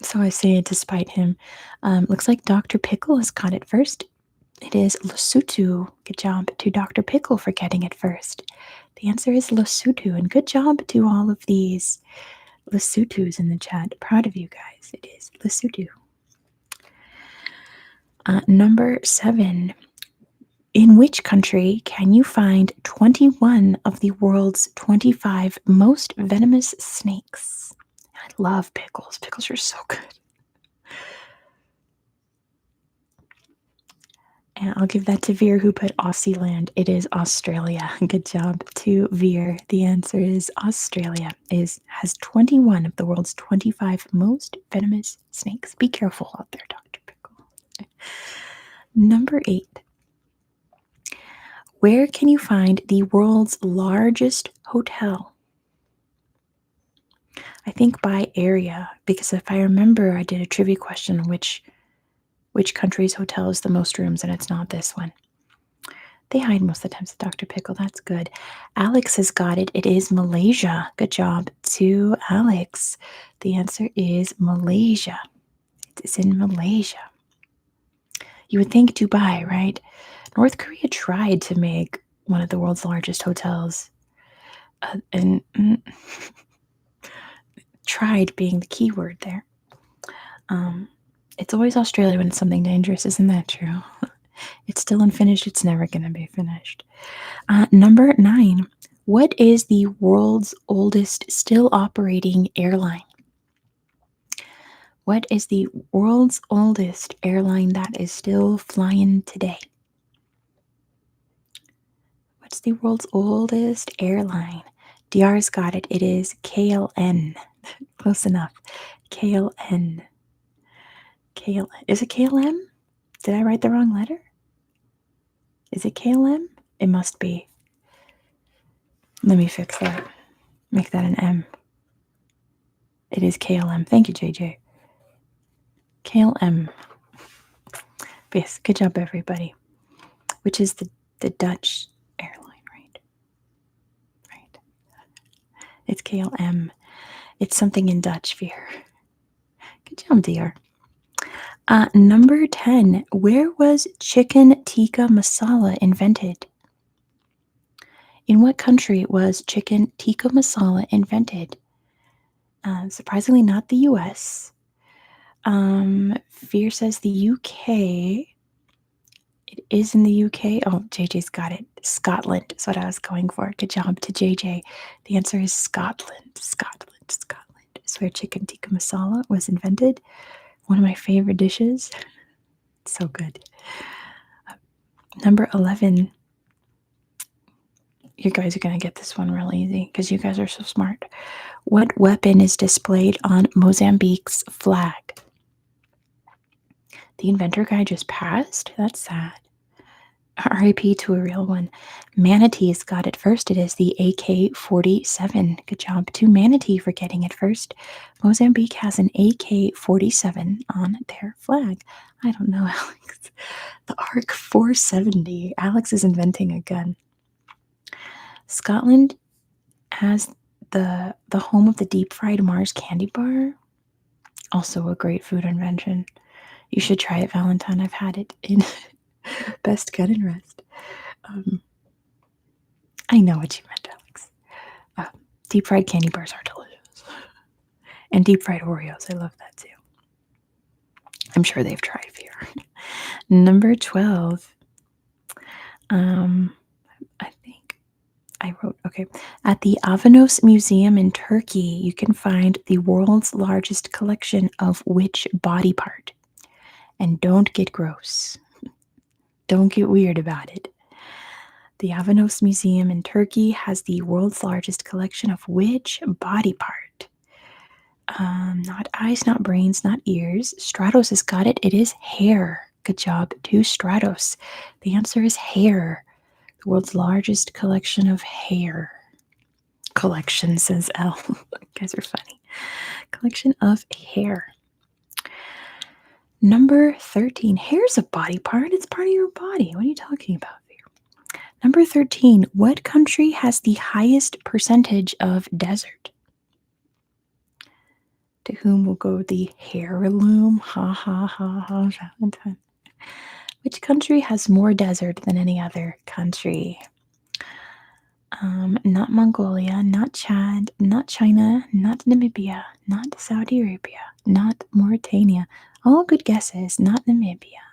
So I say it despite him. Looks like Dr. Pickle has got it first. It is Lesotho. Good job to Dr. Pickle for getting it first. The answer is Lesotho, and good job to all of these Lesothos in the chat. Proud of you guys. It is Lesotho. Number 7. In which country can you find 21 of the world's 25 most venomous snakes? I love pickles. Pickles are so good. And I'll give that to Veer, who put Aussie land. It is Australia. Good job to Veer. The answer is Australia. Has 21 of the world's 25 most venomous snakes. Be careful out there, Dr. Pickle. Number 8. Where can you find the world's largest hotel? I think by area, because if I remember, I did a trivia question on which country's hotel is the most rooms, and it's not this one. They hide most of the times, Dr. Pickle. That's good. Alex has got it. It is Malaysia. Good job to Alex. The answer is Malaysia. It is in Malaysia. You would think Dubai, right? North Korea tried to make one of the world's largest hotels. And tried being the key word there. It's always Australia when it's something dangerous. Isn't that true? It's still unfinished. It's never going to be finished. Number 9. What is the world's oldest still operating airline? What is the world's oldest airline that is still flying today? What's the world's oldest airline? DR's got it. It is KLM. Close enough. KLM. KLM. Is it KLM? Did I write the wrong letter? Is it KLM? It must be. Let me fix that. Make that an M. It is KLM. Thank you, JJ. KLM. Yes, good job, everybody. Which is the Dutch airline, right? Right. It's KLM. It's something in Dutch, Veer. Good job, dear. Number 10. Where was chicken tikka masala invented? In what country was chicken tikka masala invented? Surprisingly, not the US. Veer says the UK. It is in the UK. Oh, JJ's got it. Scotland is what I was going for. Good job to JJ. The answer is Scotland. Scotland is where chicken tikka masala was invented. One of my favorite dishes. So good. Number 11. You guys are going to get this one real easy because you guys are so smart. What weapon is displayed on Mozambique's flag? The inventor guy just passed? That's sad. RIP to a real one. Manatee's got it first. It is the AK-47. Good job to Manatee for getting it first. Mozambique has an AK-47 on their flag. I don't know, Alex. The ARC-470. Alex is inventing a gun. Scotland has the home of the deep-fried Mars candy bar. Also a great food invention. You should try it, Valentine. I've had it in Best Cut and Rest. Um, I know what you meant, Alex. Uh, Deep fried candy bars are delicious. And deep fried Oreos. I love that too. I'm sure they've tried here. Number 12. I think I wrote, okay. At the Avanos Museum in Turkey, you can find the world's largest collection of which body part? And don't get gross. Don't get weird about it. The Avanos Museum in Turkey has the world's largest collection of which body part? Not eyes, not brains, not ears. Stratos has got it. It is hair. Good job to Stratos. The answer is hair. The world's largest collection of hair. Collection, says L. You guys are funny. Collection of hair. Number 13. Hair's a body part. It's part of your body. What are you talking about here? Number 13. What country has the highest percentage of desert? To whom will go the heirloom? Ha ha ha ha, Valentine. Which country has more desert than any other country? Not Mongolia, not Chad, not China, not Namibia, not Saudi Arabia, not Mauritania. All good guesses, not Namibia.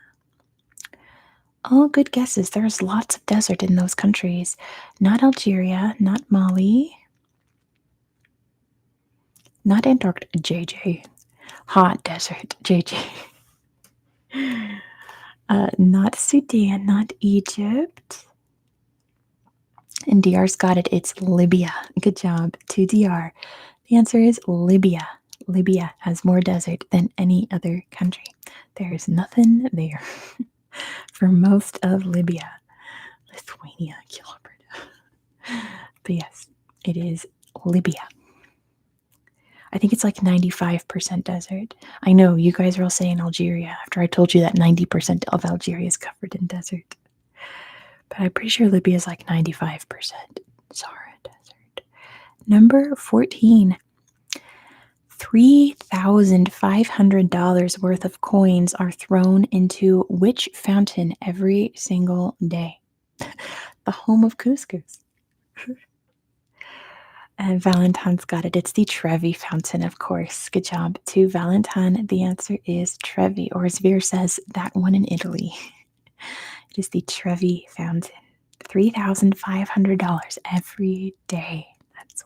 All good guesses. There's lots of desert in those countries. Not Algeria, not Mali, not Antarctica. JJ. Hot desert. JJ. Not Sudan, not Egypt. And DR's got it. It's Libya. Good job to DR. The answer is Libya. Libya has more desert than any other country. There is nothing there for most of Libya. Lithuania, Gilbert. But yes, it is Libya. I think it's like 95% desert. I know you guys are all saying Algeria after I told you that 90% of Algeria is covered in desert. But I'm pretty sure Libya is like 95% Sahara desert. Number 14. $3,500 worth of coins are thrown into which fountain every single day? The home of couscous. And Valentine's got it. It's the Trevi fountain, of course. Good job to Valentine. The answer is Trevi, or as Veer says, that one in Italy. It is the Trevi fountain. $3,500 every day. That's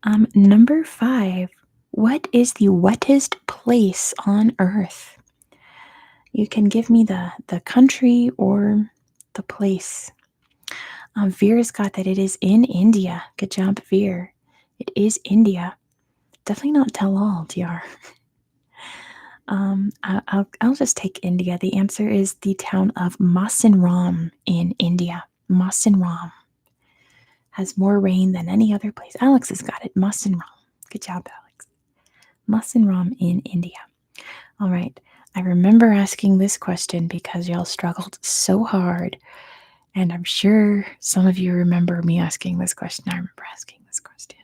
wild. Number 5. What is the wettest place on Earth? You can give me the country or the place. Veer's got that it is in India. Good job, Veer. It is India. Definitely not tell all, DR. I'll just take India. The answer is the town of Masanram in India. Masanram has more rain than any other place. Alex has got it. Masanram. Good job, Alex. Masanram in India. All right. I remember asking this question because y'all struggled so hard. And I'm sure some of you remember me asking this question. I remember asking this question.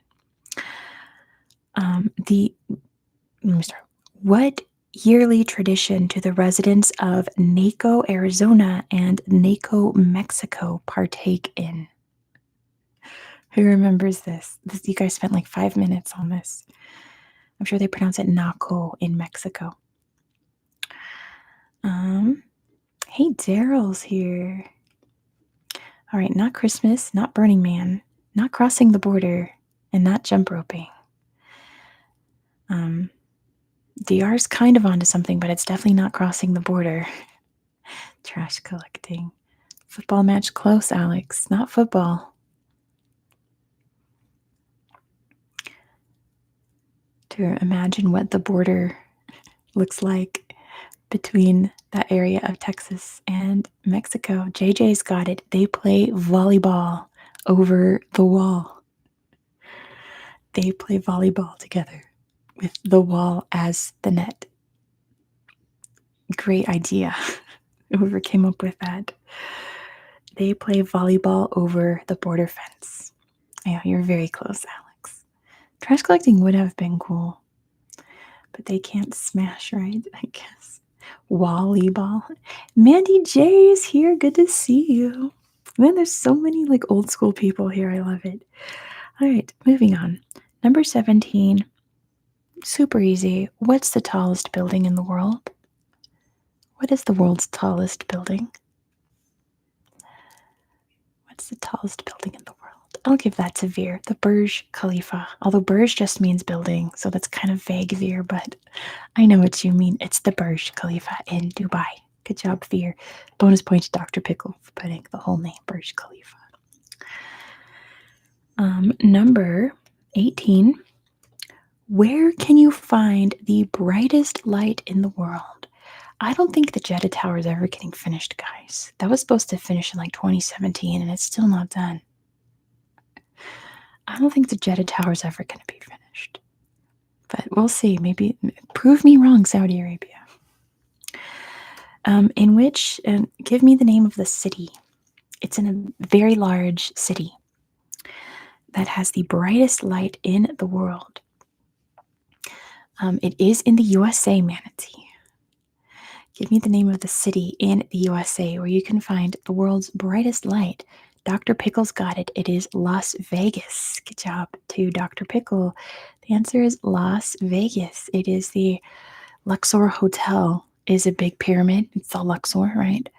Let me start. What yearly tradition do the residents of Naco, Arizona and Naco, Mexico partake in? Who remembers this? You guys spent like 5 minutes on this. I'm sure they pronounce it Naco in Mexico. Hey, Daryl's here. All right, not Christmas, not Burning Man, not crossing the border, and not jump roping. DR's kind of onto something, but it's definitely not crossing the border. Trash collecting. Football match close, Alex. Not football. To imagine what the border looks like between that area of Texas and Mexico. JJ's got it. They play volleyball over the wall. They play volleyball together with the wall as the net. Great idea. Whoever came up with that. They play volleyball over the border fence. Yeah, you're very close, Alex. Trash collecting would have been cool. but they can't smash, right? I guess. Volleyball. Mandy J is here. Good to see you. Man, there's so many like old school people here. I love it. All right, moving on. Number 17. Super easy. What's the tallest building in the world? What is the world's tallest building? What's the tallest building in the world? I'll give that to Veer, the Burj Khalifa. Although Burj just means building, so that's kind of vague, Veer, but I know what you mean. It's the Burj Khalifa in Dubai. Good job, Veer. Bonus point to Dr. Pickle for putting the whole name Burj Khalifa. Number 18. Where can you find the brightest light in the world? I don't think the Jeddah Tower is ever getting finished, guys. That was supposed to finish in like 2017, and it's still not done. I don't think the Jeddah Tower is ever going to be finished. But we'll see. Maybe prove me wrong, Saudi Arabia. Give me the name of the city. It's in a very large city that has the brightest light in the world. It is in the USA, Manatee. Give me the name of the city in the USA where you can find the world's brightest light. Dr. Pickle's got it. It is Las Vegas. Good job to Dr. Pickle. The answer is Las Vegas. It is the Luxor Hotel. It is a big pyramid. It's all Luxor, right?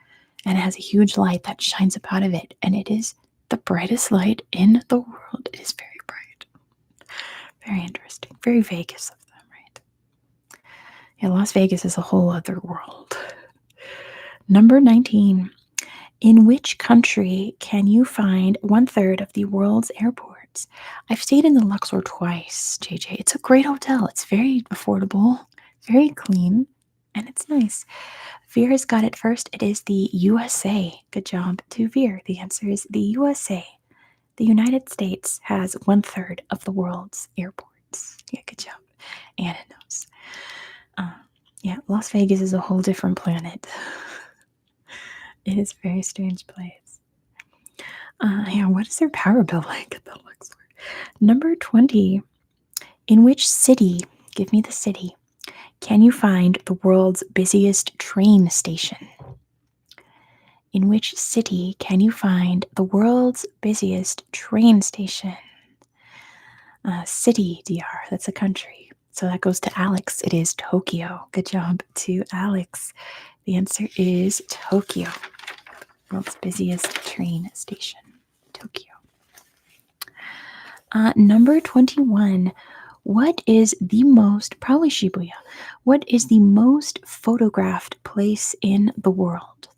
And it has a huge light that shines up out of it. And it is the brightest light in the world. It is very bright. Very interesting. Very Vegas of them, right? Yeah, Las Vegas is a whole other world. Number 19. In which country can you find 1/3 of the world's airports? I've stayed in the Luxor twice, JJ. It's a great hotel. It's very affordable, very clean, and it's nice. Veer has got it first. It is the USA. Good job to Veer. The answer is the USA. The United States has 1/3 of the world's airports. Yeah, good job. Anna knows. Yeah, Las Vegas is a whole different planet. It is a very strange place. Yeah, what is their power bill like at the Luxor? Number 20. In which city, give me the city, can you find the world's busiest train station? In which city can you find the world's busiest train station? City, DR, that's a country. So that goes to Alex. It is Tokyo. Good job to Alex. The answer is Tokyo. World's busiest train station, Tokyo. Number 21. What is the most, probably Shibuya, what is the most photographed place in the world?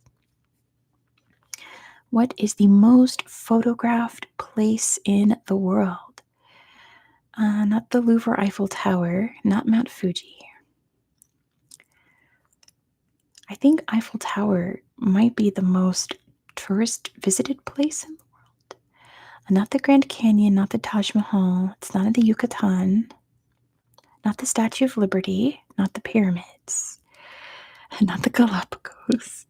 What is the most photographed place in the world? Not the Louvre Eiffel Tower, not Mount Fuji. I think Eiffel Tower might be the most tourist visited place in the world. Not the Grand Canyon, not the Taj Mahal. It's not in the Yucatan. Not the Statue of Liberty, not the pyramids, not the Galapagos.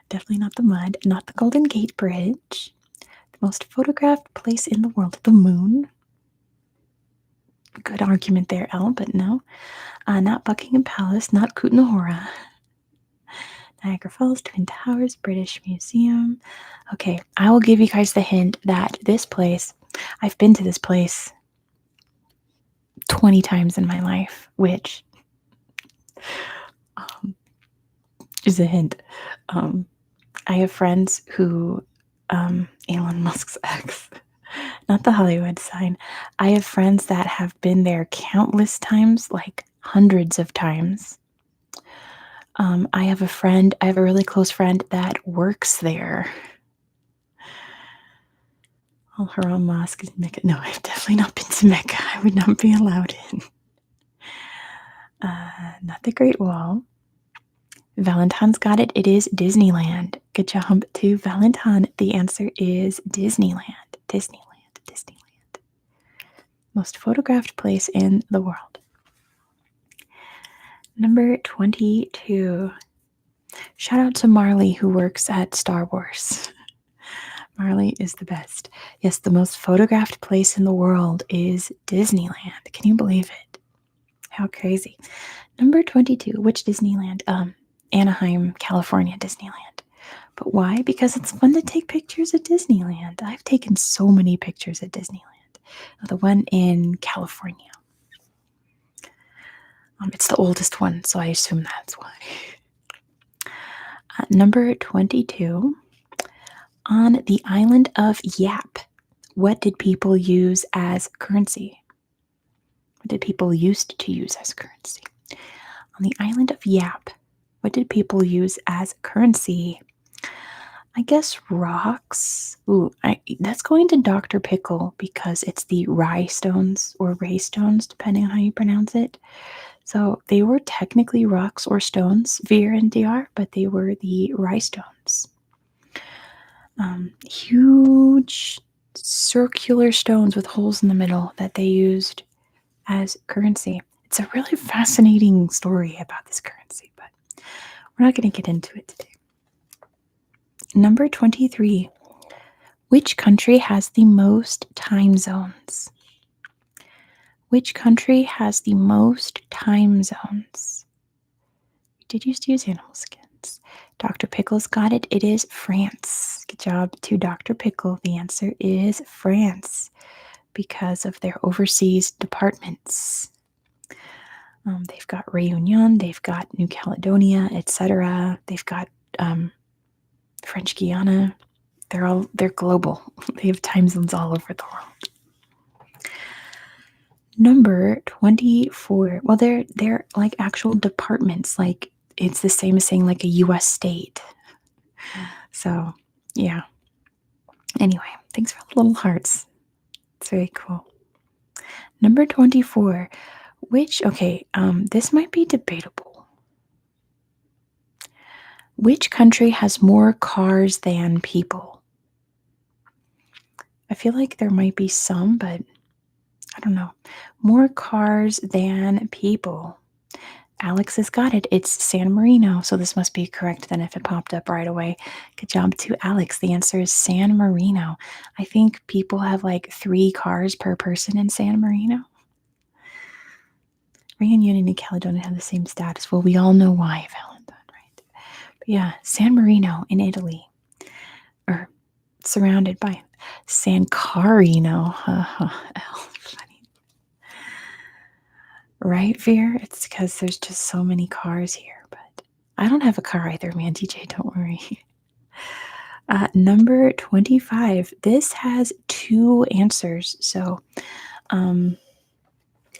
Definitely not the mud, not the Golden Gate Bridge. The most photographed place in the world, the moon. Good argument there, Elle, but no. Not Buckingham Palace, not Kutna Niagara Falls, Twin Towers, British Museum. Okay, I will give you guys the hint that this place, I've been to this place 20 times in my life, which is a hint. I have friends who, Elon Musk's ex, not the Hollywood sign. I have friends that have been there countless times, like hundreds of times. I have a really close friend that works there. Al Haram Mosque is Mecca. No, I've definitely not been to Mecca. I would not be allowed in. Not the Great Wall. Valentine's got it. It is Disneyland. Good job to Valentine. The answer is Disneyland. Disneyland. Most photographed place in the world. Number 22. Shout out to Marley who works at Star Wars. Marley is the best. Yes, the most photographed place in the world is Disneyland. Can you believe it? How crazy. Number 22, which Disneyland? Anaheim, California Disneyland. But why? Because it's fun to take pictures at Disneyland. I've taken so many pictures at Disneyland. The one in California. It's the oldest one, so I assume that's why. Number 22. On the island of Yap, what did people use as currency? What did people used to use as currency? On the island of Yap, what did people use as currency? I guess rocks. Ooh, that's going to Dr. Pickle because it's the rye stones or ray stones, depending on how you pronounce it. So they were technically rocks or stones, Veer and DR, but they were the rye stones. Huge circular stones with holes in the middle that they used as currency. It's a really fascinating story about this currency, but we're not going to get into it today. Number 23. Which country has the most time zones? Which country has the most time zones? We did used to use animal skins. Dr. Pickle's got it. It is France. Good job to Dr. Pickle. The answer is France because of their overseas departments. They've got Réunion, they've got New Caledonia, etc. They've got French Guiana. They're global. They have time zones all over the world. Number 24. Well, they're like actual departments. Like it's the same as saying like a US state. So, yeah. Anyway, thanks for the little hearts. It's very cool. Number 24. This might be debatable. Which country has more cars than people? I feel like there might be some, but I don't know. More cars than people. Alex has got it. It's San Marino, so this must be correct then if it popped up right away. Good job to Alex. The answer is San Marino. I think people have like 3 cars per person in San Marino. Réunion and New Caledonia have the same status. Well, we all know why, Valentine, right? But yeah, San Marino in Italy, or surrounded by San Carino. Funny. Right, Veer? It's because there's just so many cars here, but I don't have a car either, man. DJ, don't worry. Number 25. This has 2 answers, so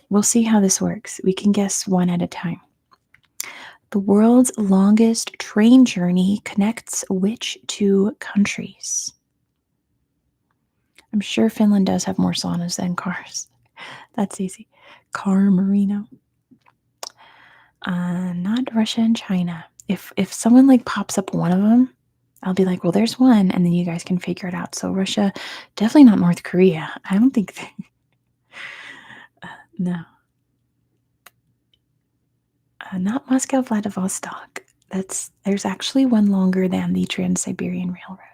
we'll see how this works. We can guess one at a time. The world's longest train journey connects which 2 countries? I'm sure Finland does have more saunas than cars. That's easy. Car Marino. Not Russia and China. If someone like pops up one of them, I'll be like, well, there's one, and then you guys can figure it out. So Russia, definitely not North Korea. I don't think no. Not Moscow, Vladivostok. There's actually one longer than the Trans-Siberian Railroad.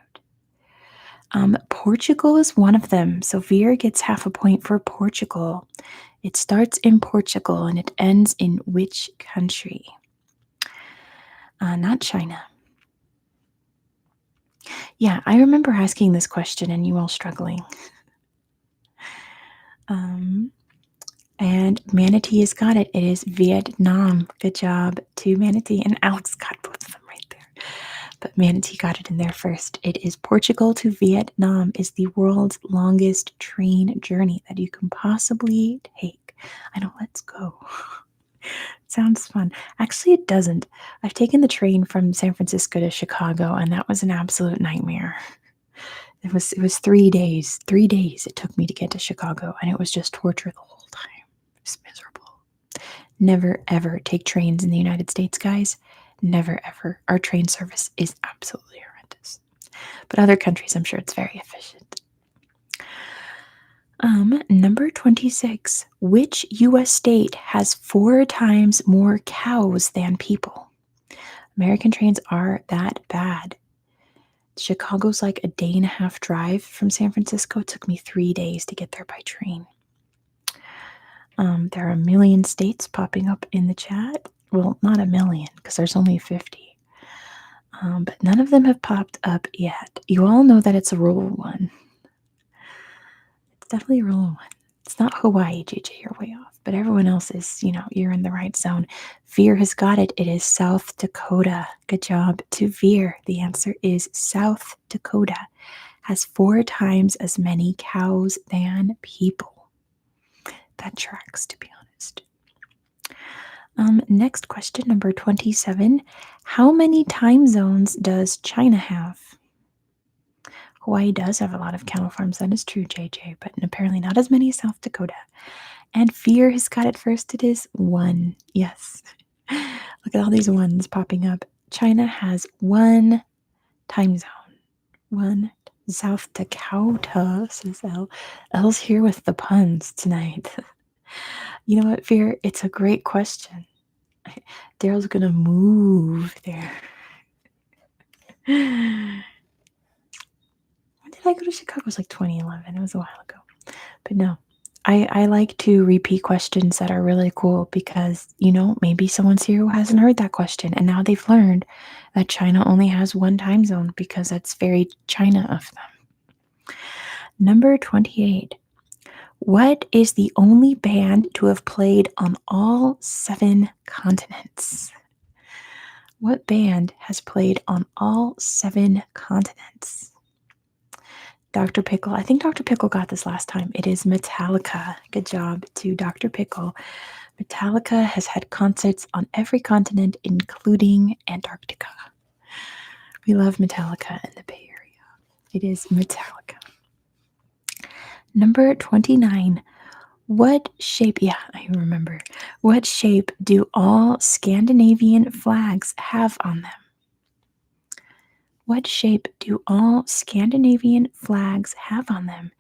Portugal is one of them. So Veer gets half a point for Portugal. It starts in Portugal and it ends in which country? Not China. Yeah, I remember asking this question and you all struggling. And Manatee has got it. It is Vietnam. Good job to Manatee. And Alex got both of them right there. But Manatee got it in there first. It is Portugal to Vietnam is the world's longest train journey that you can possibly take. I know, let's go. Sounds fun. Actually, it doesn't. I've taken the train from San Francisco to Chicago, and that was an absolute nightmare. It was 3 days. 3 days it took me to get to Chicago, and it was just torture the whole time. It's miserable. Never, ever take trains in the United States, guys. Never, ever. Our train service is absolutely horrendous. But other countries, I'm sure it's very efficient. Number 26. Which U.S. state has 4 times more cows than people? American trains are that bad. Chicago's like a 1.5 day drive from San Francisco. It took me 3 days to get there by train. There are a million states popping up in the chat. Well, not a million, because there's only 50. But none of them have popped up yet. You all know that it's a rule one. It's definitely a rule one. It's not Hawaii, JJ, you're way off. But everyone else is, you're in the right zone. Veer has got it. It is South Dakota. Good job to Veer. The answer is South Dakota. Has 4 times as many cows than people. That tracks, to be honest. Next question, number 27. How many time zones does China have? Hawaii does have a lot of cattle farms. That is true, JJ, but apparently not as many as South Dakota. And Fear has got it first. It is 1. Yes. Look at all these ones popping up. China has 1 time zone. 1. South Dakota, says Elle. Elle's here with the puns tonight. You know what, Fear? It's a great question. Daryl's gonna move there. When did I go to Chicago? It was like 2011. It was a while ago. But no, I like to repeat questions that are really cool because, maybe someone's here who hasn't heard that question and now they've learned that China only has 1 time zone because that's very China of them. Number 28. What is the only band to have played on all 7 continents? What band has played on all 7 continents? Dr. Pickle. I think Dr. Pickle got this last time. It is Metallica. Good job to Dr. Pickle. Metallica has had concerts on every continent, including Antarctica. We love Metallica in the Bay Area. It is Metallica. Number 29. What shape, I remember. What shape do all Scandinavian flags have on them? What shape do all Scandinavian flags have on them?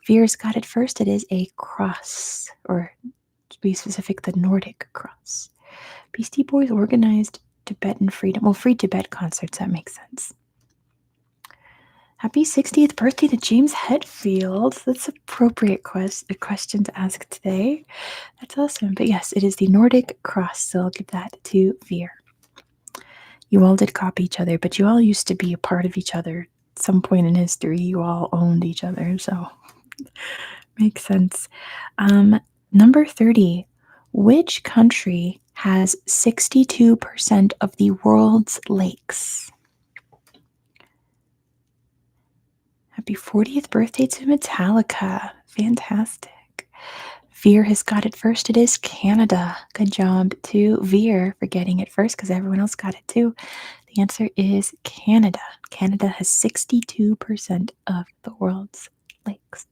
Veer's got it first. It is a cross, or to be specific, the Nordic cross. Beastie Boys organized Tibetan freedom. Well, free Tibet concerts, that makes sense. Happy 60th birthday to James Hetfield. That's an appropriate question to ask today. That's awesome. But yes, it is the Nordic cross, so I'll give that to Veer. You all did copy each other, but you all used to be a part of each other. At some point in history, you all owned each other, so makes sense. Number 30. Which country has 62% of the world's lakes? Happy 40th birthday to Metallica. Fantastic. Veer has got it first. It is Canada. Good job to Veer for getting it first because everyone else got it too. The answer is Canada. Canada has 62% of the world's lakes.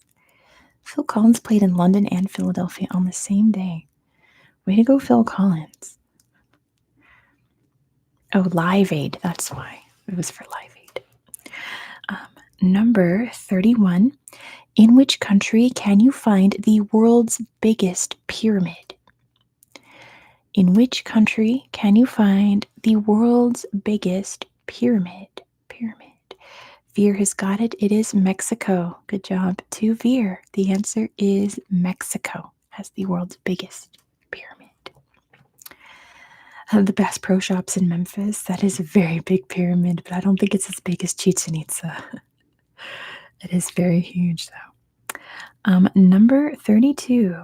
Phil Collins played in London and Philadelphia on the same day. Way to go, Phil Collins. Oh, Live Aid. That's why. It was for Live Aid. Number 31. In which country can you find the world's biggest pyramid? In which country can you find the world's biggest pyramid? Veer has got it. It is Mexico. Good job to Veer. The answer is Mexico has the world's biggest pyramid. The Bass Pro Shops in Memphis. That is a very big pyramid, but I don't think it's as big as Chichen Itza. It is very huge, though. Number 32.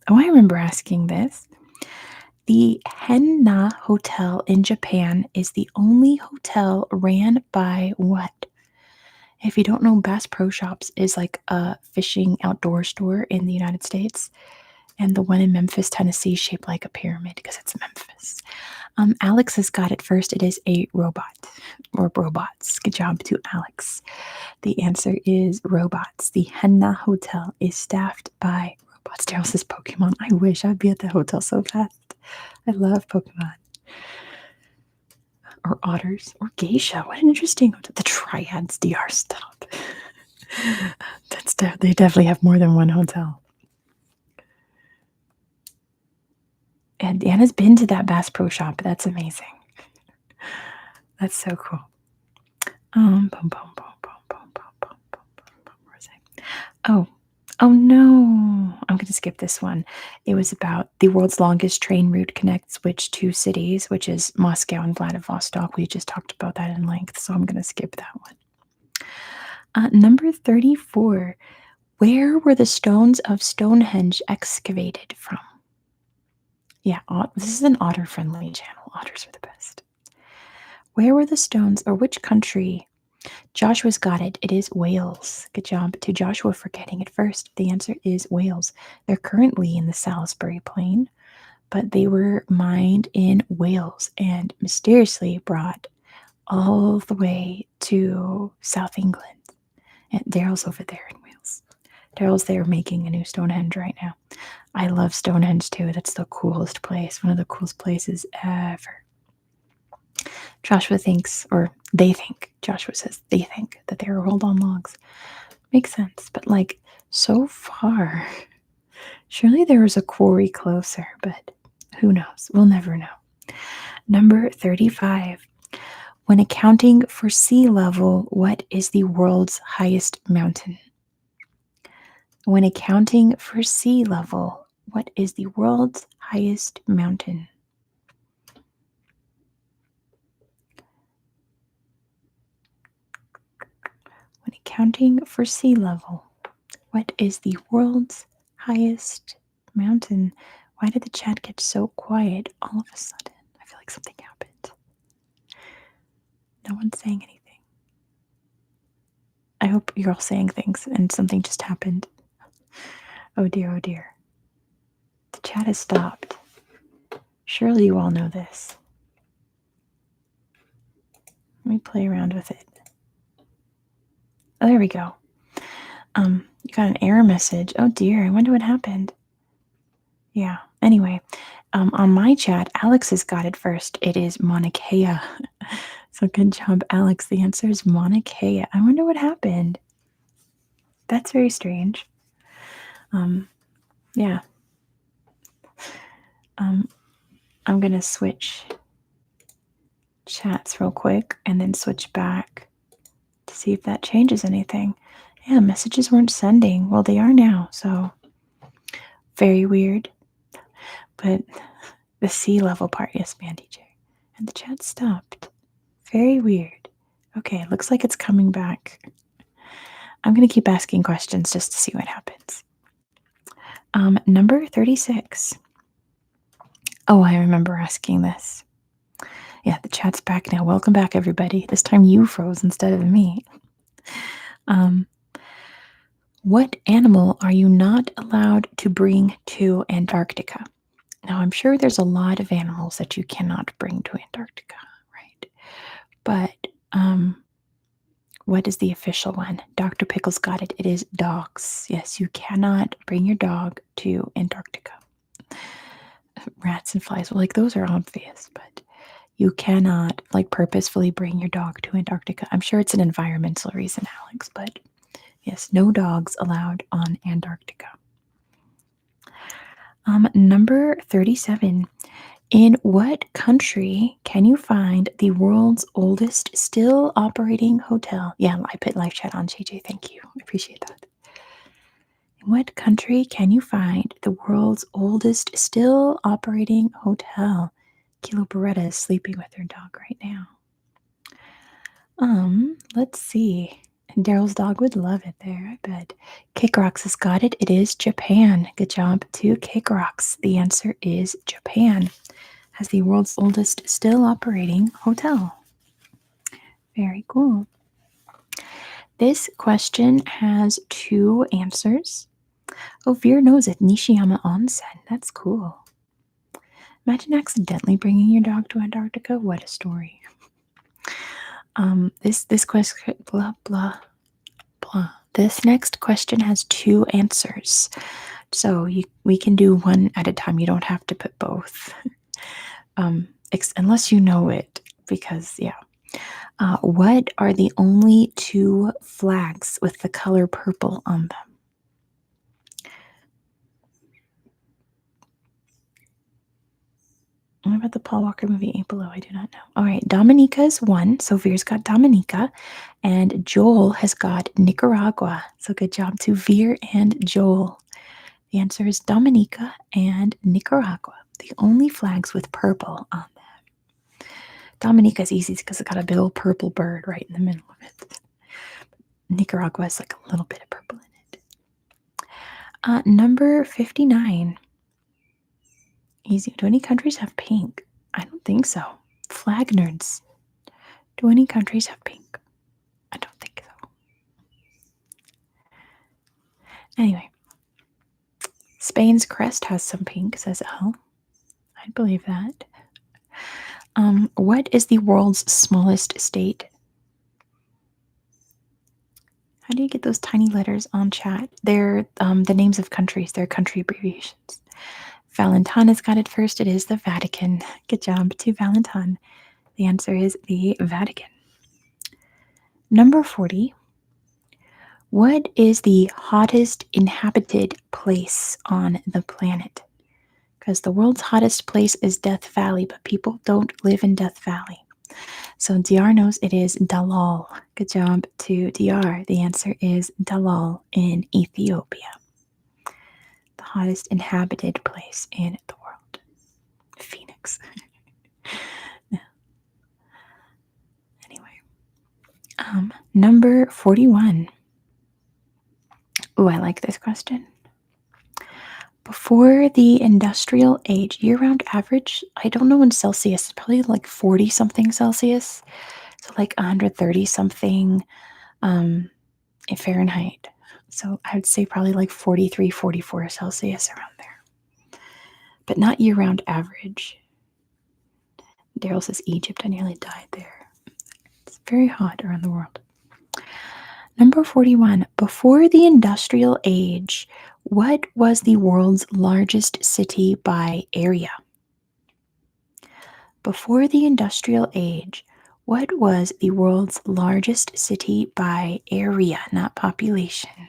Oh, I remember asking this. The Henna Hotel in Japan is the only hotel ran by what? If you don't know, Bass Pro Shops is like a fishing outdoor store in the United States. And the one in Memphis, Tennessee, is shaped like a pyramid because it's Memphis. Alex has got it first. It is a robot or robots. Good job to Alex. The answer is robots. The Henna Hotel is staffed by robots. Daryl says Pokemon. I wish I'd be at the hotel so fast. I love Pokemon. Or otters. Or geisha. What an interesting hotel. The Triads DR. Stop. They definitely have more than one hotel. And Anna's been to that Bass Pro Shop. That's amazing. That's so cool. Where was I? Oh no. I'm going to skip this one. It was about the world's longest train route connects which two cities, which is Moscow and Vladivostok. We just talked about that in length, so I'm going to skip that one. Number 34. Where were the stones of Stonehenge excavated from? Yeah, this is an otter-friendly channel. Otters are the best. Where were the stones, or which country? Joshua's got it. It is Wales. Good job to Joshua for getting it first. The answer is Wales. They're currently in the Salisbury Plain, but they were mined in Wales and mysteriously brought all the way to South England. And Daryl's over there in Wales. Daryl's there making a new Stonehenge right now. I love Stonehenge too. That's the coolest place. One of the coolest places ever. Joshua thinks, or they think, Joshua says they think that they were rolled on logs. Makes sense, but like so far. Surely there was a quarry closer, but who knows? We'll never know. Number 35. When accounting for sea level, what is the world's highest mountain? When accounting for sea level, what is the world's highest mountain? When accounting for sea level, what is the world's highest mountain? Why did the chat get so quiet all of a sudden? I feel like something happened. No one's saying anything. I hope you're all saying things and something just happened. Oh dear, oh dear. The chat has stopped. Surely you all know this. Let me play around with it. Oh, there we go. You got an error message. Oh dear, I wonder what happened. Yeah, anyway, on my chat, Alex has got it first. It is Mauna Kea. So good job, Alex. The answer is Mauna Kea. I wonder what happened. That's very strange. Yeah. I'm going to switch chats real quick and then switch back to see if that changes anything. Yeah, messages weren't sending. Well, they are now, so very weird. But the sea level part, yes, man, DJ. And the chat stopped. Very weird. Okay, looks like it's coming back. I'm going to keep asking questions just to see what happens. Number 36. Oh, I remember asking this. Yeah, the chat's back now. Welcome back, everybody. This time you froze instead of me. What animal are you not allowed to bring to Antarctica? Now, I'm sure there's a lot of animals that you cannot bring to Antarctica, right? But what is the official one? Dr. Pickles got it. It is dogs. Yes, you cannot bring your dog to Antarctica. Rats and flies, well, like those are obvious, but you cannot like purposefully bring your dog to Antarctica. I'm sure it's an environmental reason, Alex, but yes, no dogs allowed on Antarctica. Number 37. In what country can you find the world's oldest still operating hotel? Yeah, I put live chat on, JJ. Thank you. I appreciate that. In what country can you find the world's oldest still operating hotel? Kilo Beretta is sleeping with her dog right now. Let's see. And Daryl's dog would love it there, I bet. Cake Rocks has got it. It is Japan. Good job to Cake Rocks. The answer is Japan. Has the world's oldest still operating hotel. Very cool. This question has 2 answers. Oh, Veer knows it. Nishiyama Onsen. That's cool. Imagine accidentally bringing your dog to Antarctica. What a story. This question, blah, blah, blah. This next question has 2 answers. So we can do one at a time. You don't have to put both. Unless you know it, because, yeah. What are the only 2 flags with the color purple on them? What about the Paul Walker movie, Ain't Below? I do not know. All right, Dominica is 1. So Veer's got Dominica. And Joel has got Nicaragua. So good job to Veer and Joel. The answer is Dominica and Nicaragua, the only flags with purple on them. Dominica's easy because it's got a big old purple bird right in the middle of it. Nicaragua has like a little bit of purple in it. Number 59. Easy. Do any countries have pink? I don't think so. Flag nerds. Do any countries have pink? I don't think so. Anyway, Spain's crest has some pink, says L. I believe that. What is the world's smallest state? How do you get those tiny letters on chat? They're the names of countries, they're country abbreviations. Valentina's got it first. It is the Vatican. Good job to Valentin. The answer is the Vatican. Number 40. What is the hottest inhabited place on the planet? Because the world's hottest place is Death Valley, but people don't live in Death Valley. So DR knows it is Dalal. Good job to DR. The answer is Dalal in Ethiopia. The hottest inhabited place in the world. Phoenix. Anyway. Number 41. Ooh, I like this question. Before the industrial age, year-round average, I don't know in Celsius, probably like 40 something Celsius. So like 130 something in Fahrenheit. So I would say probably like 43, 44 Celsius around there. But not year-round average. Daryl says Egypt, I nearly died there. It's very hot around the world. Number 41. Before the industrial age, what was the world's largest city by area? Before the industrial age, what was the world's largest city by area, not population?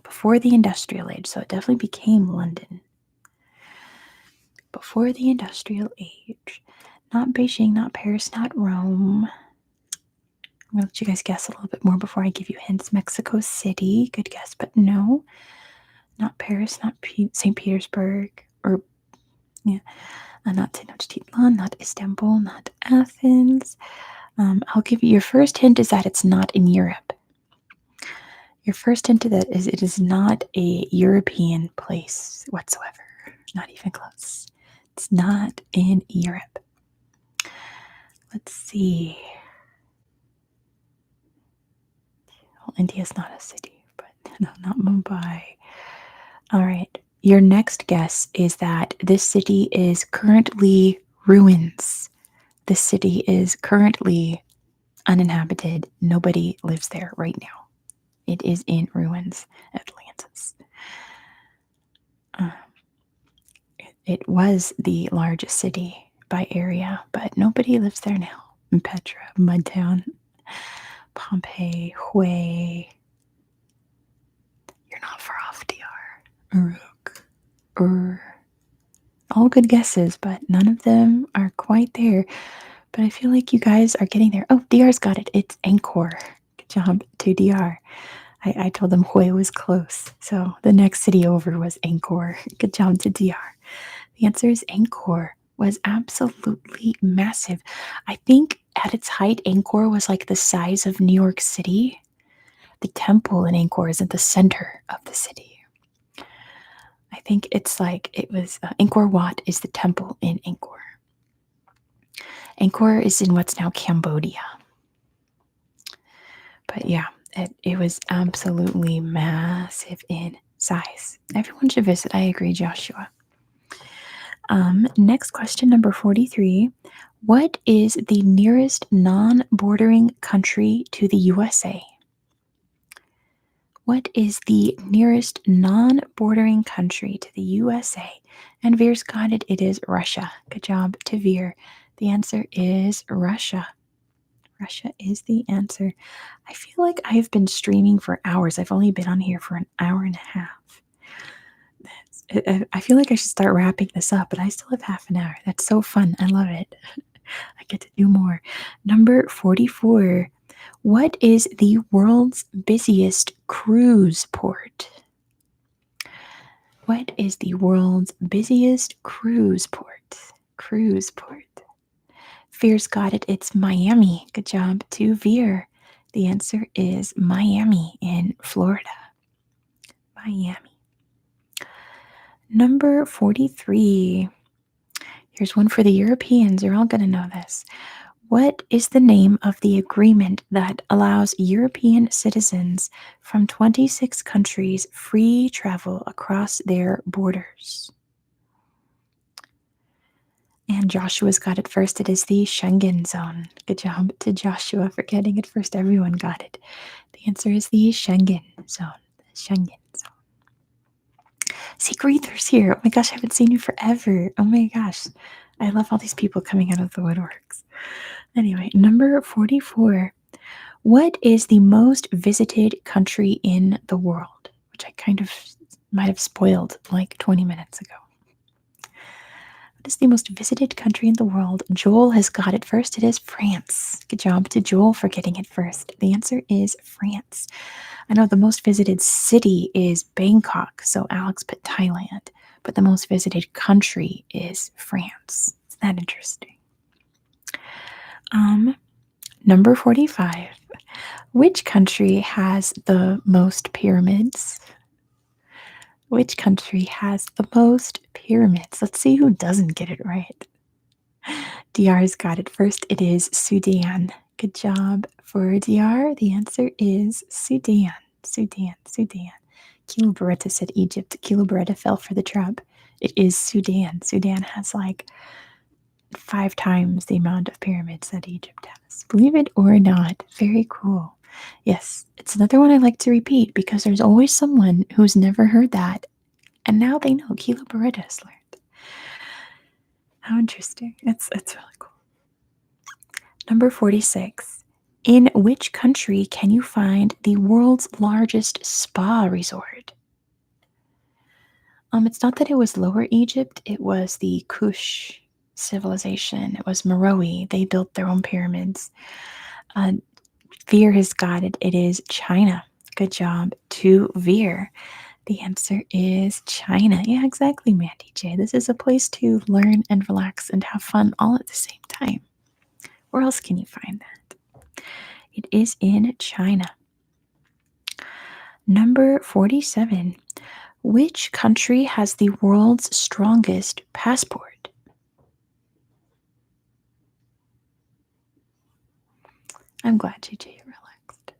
Before the industrial age, so it definitely became London. Before the industrial age. Not Beijing, not Paris, not Rome. I'm going to let you guys guess a little bit more before I give you hints. Mexico City, good guess, but no. Not Paris, not St. Petersburg, or, yeah, not Tenochtitlan, not Istanbul, not Athens. I'll give you your first hint is that it's not in Europe. Your first hint to that is it is not a European place whatsoever. Not even close. It's not in Europe. Let's see. Well, India's not a city, but no, not Mumbai. All right. Your next guess is that this city is currently ruins. This city is currently uninhabited. Nobody lives there right now. It is in ruins, Atlantis. It was the largest city by area, but nobody lives there now. Petra, Mudtown, Pompeii, Hue. You're not far off, DR. Uruk. All good guesses, but none of them are quite there. But I feel like you guys are getting there. Oh, DR's got it. It's Angkor. Good job to DR. I told them Hue was close. So the next city over was Angkor. Good job to DR. The answer is Angkor was absolutely massive. I think at its height, Angkor was like the size of New York City. The temple in Angkor is at the center of the city. I think it's like it was Angkor Wat is the temple in Angkor. Angkor is in what's now Cambodia. But yeah, it was absolutely massive in size. Everyone should visit. I agree, Joshua. Next question, number 43. What is the nearest non-bordering country to the USA? What is the nearest non-bordering country to the USA? And Veer's got it. It is Russia. Good job to Veer. The answer is Russia. Russia is the answer. I feel like I've been streaming for hours. I've only been on here for an hour and a half. I feel like I should start wrapping this up, but I still have half an hour. That's so fun. I love it. I get to do more. Number 44. What is the world's busiest cruise port? What is the world's busiest cruise port? Cruise port. Veer's got it. It's Miami. Good job to Veer. The answer is Miami in Florida. Miami. Number 43. Here's one for the Europeans. You're all going to know this. What is the name of the agreement that allows European citizens from 26 countries free travel across their borders? And Joshua's got it first. It is the Schengen Zone. Good job to Joshua for getting it first. Everyone got it. The answer is the Schengen Zone. The Schengen Zone. Secret Ether's here. Oh my gosh, I haven't seen you forever. Oh my gosh. I love all these people coming out of the woodworks. Anyway, number 44. What is the most visited country in the world? Which I kind of might have spoiled like 20 minutes ago. What is the most visited country in the world? Joel has got it first. It is France. Good job to Joel for getting it first. The answer is France. I know the most visited city is Bangkok, so Alex put Thailand, but the most visited country is France. Isn't that interesting? Number 45. Which country has the most pyramids? Which country has the most pyramids? Let's see who doesn't get it right. DR's got it first. It is Sudan. Good job for DR. The answer is Sudan. Sudan. Kilo Beretta said Egypt. Kilo Beretta fell for the trap. It is Sudan. Sudan has like 5 times the amount of pyramids that Egypt has. Believe it or not. Very cool. Yes, it's another one I like to repeat because there's always someone who's never heard that. And now they know. Kilo Beretta has learned. How interesting. It's really cool. Number 46. In which country can you find the world's largest spa resort? It's not that it was Lower Egypt, it was the Kush civilization. It was Meroe. They built their own pyramids. Veer has got it. It is China. Good job to Veer. The answer is China. Yeah, exactly, Mandy J. This is a place to learn and relax and have fun all at the same time. Where else can you find that? It is in China. Number 47. Which country has the world's strongest passport? I'm glad, JJ, you relaxed.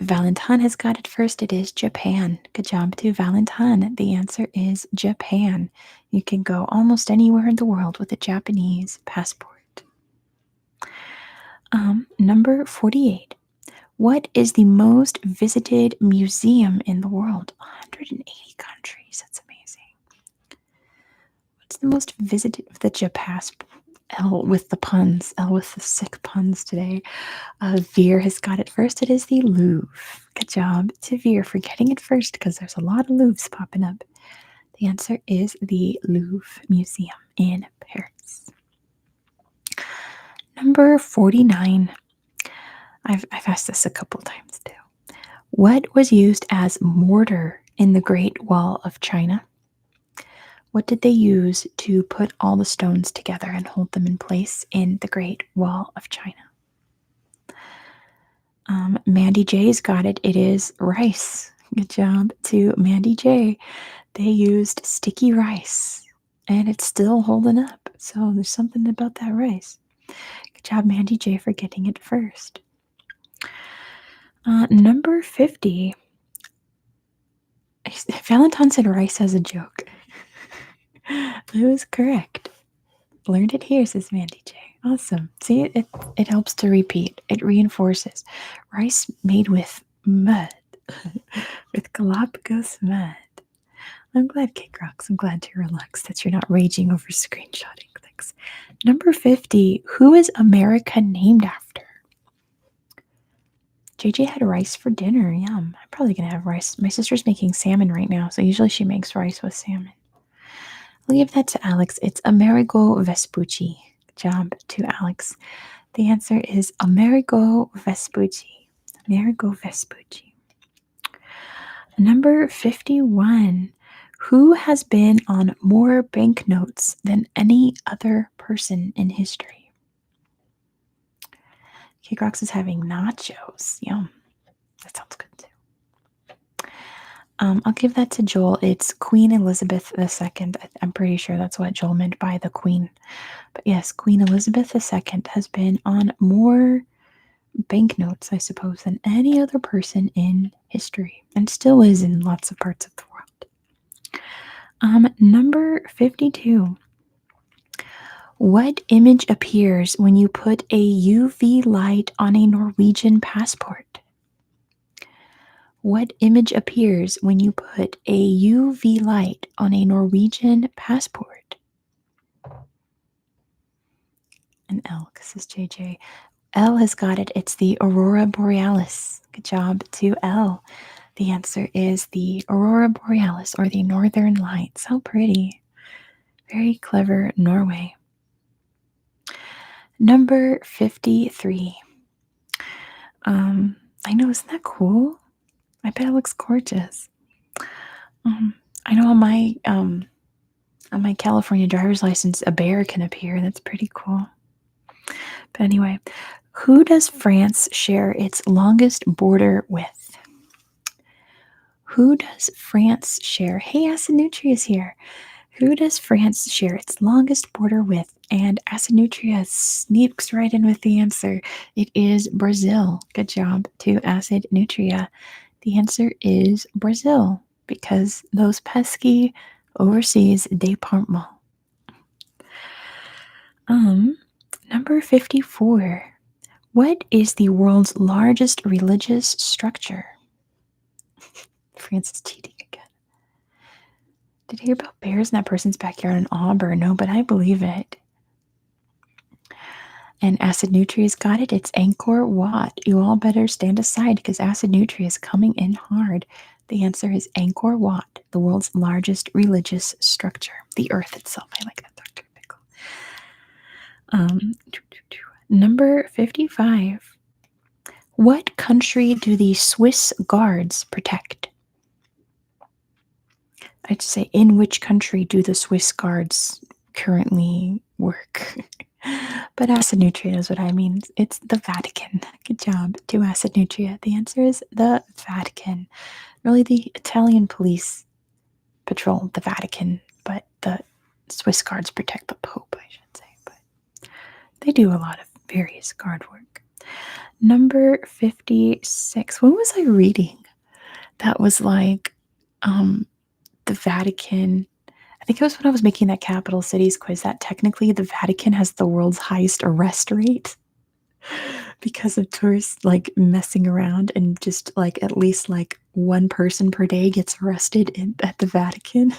Valentine has got it first. It is Japan. Good job to Valentine. The answer is Japan. You can go almost anywhere in the world with a Japanese passport. Number 48. What is the most visited museum in the world? 180 countries. That's amazing. What's the most visited? The Japan. L with the puns. L with the sick puns today. Veer has got it first. It is the Louvre. Good job to Veer for getting it first because there's a lot of Louvres popping up. The answer is the Louvre Museum in Paris. Number 49. I've asked this a couple times too. What was used as mortar in the Great Wall of China? What did they use to put all the stones together and hold them in place in the Great Wall of China? Mandy J's got it. It is rice. Good job to Mandy J. They used sticky rice, and it's still holding up. So there's something about that rice. Good job, Mandy J, for getting it first. Number 50. Valentine said rice as a joke. It was correct. Learned it here, says Mandy J. Awesome. See, it helps to repeat. It reinforces. Rice made with mud. With Galapagos mud. I'm glad, Cake Rocks. I'm glad to relax that you're not raging over screenshotting things. Number 50. Who is America named after? JJ had rice for dinner. Yum. I'm probably going to have rice. My sister's making salmon right now, so usually she makes rice with salmon. I'll give that to Alex. It's Amerigo Vespucci. Good job to Alex. The answer is Amerigo Vespucci. Amerigo Vespucci. Number 51. Who has been on more banknotes than any other person in history? Kid Rocks is having nachos. Yum. That sounds good too. I'll give that to Joel. It's Queen Elizabeth II. I'm pretty sure that's what Joel meant by the Queen. But yes, Queen Elizabeth II has been on more banknotes, I suppose, than any other person in history, and still is in lots of parts of the world. Number 52. What image appears when you put a UV light on a Norwegian passport? What image appears when you put a UV light on a Norwegian passport? An elk, says JJ. L has got it. It's the Aurora Borealis. Good job to L. The answer is the Aurora Borealis, or the Northern Lights. How pretty. Very clever, Norway. Number 53. I know, isn't that cool? I bet it looks gorgeous. I know on my California driver's license, a bear can appear. That's pretty cool. But anyway, who does France share its longest border with? Who does France share? Hey, Acid Nutria is here. Who does France share its longest border with? And Acid Nutria sneaks right in with the answer. It is Brazil. Good job to Acid Nutria. The answer is Brazil, because those pesky overseas départements. Number 54. What is the world's largest religious structure? France is cheating again. Did you hear about bears in that person's backyard in Auburn? No, but I believe it. And Acid Nutria's got it. It's Angkor Wat. You all better stand aside because Acid Nutria is coming in hard. The answer is Angkor Wat, the world's largest religious structure. The earth itself. I like that, Dr. Pickle. Number 55. What country do the Swiss Guards protect? I'd say, in which country do the Swiss Guards currently work? But Acid Nutria knows what I mean. It's the Vatican. Good job to Acid Nutria. The answer is the Vatican. Really, the Italian police patrol the Vatican, but the Swiss Guards protect the Pope, I should say. But they do a lot of various guard work. Number 56. What was I reading? That was like the Vatican. I think it was when I was making that capital cities quiz, that technically the Vatican has the world's highest arrest rate because of tourists like messing around, and just like at least like one person per day gets arrested at the Vatican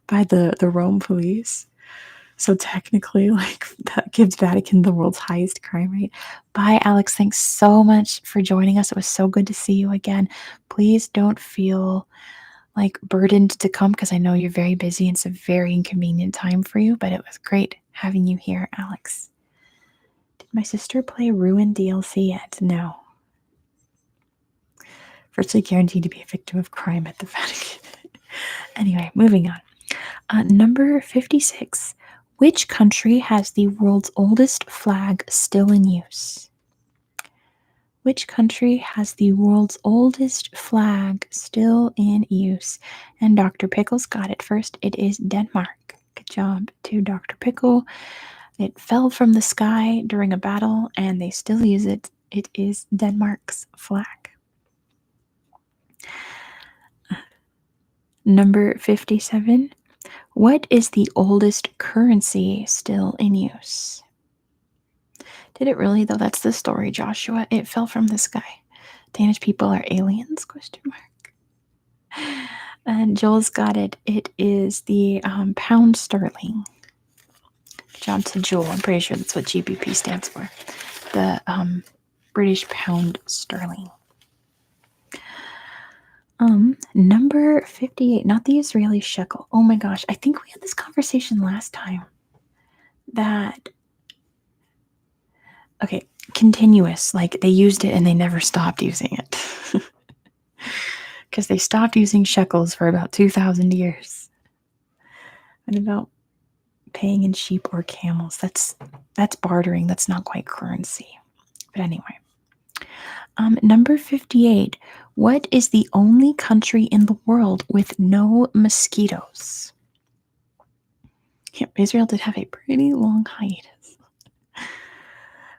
by the Rome police. So technically, like, that gives Vatican the world's highest crime rate. Bye, Alex. Thanks so much for joining us. It was so good to see you again. Please don't feel like burdened to come, because I know you're very busy and it's a very inconvenient time for you, but it was great having you here, Alex. Did my sister play Ruin DLC yet? No. Virtually guaranteed to be a victim of crime at the Vatican. Anyway, moving on. Number 56. Which country has the world's oldest flag still in use? Which country has the world's oldest flag still in use? And Dr. Pickle's got it first. It is Denmark. Good job to Dr. Pickle. It fell from the sky during a battle, and they still use it. It is Denmark's flag. Number 57. What is the oldest currency still in use? Did it really, though? That's the story, Joshua. It fell from the sky. Danish people are aliens? ? And Joel's got it. It is the pound sterling. Good job to Joel. I'm pretty sure that's what GBP stands for. The British pound sterling. Number 58. Not the Israeli shekel. Oh my gosh. I think we had this conversation last time. Continuous. Like, they used it and they never stopped using it. because they stopped using shekels for about 2,000 years. And about paying in sheep or camels. That's bartering. That's not quite currency. But anyway. Number 58. What is the only country in the world with no mosquitoes? Yep, Israel did have a pretty long hiatus.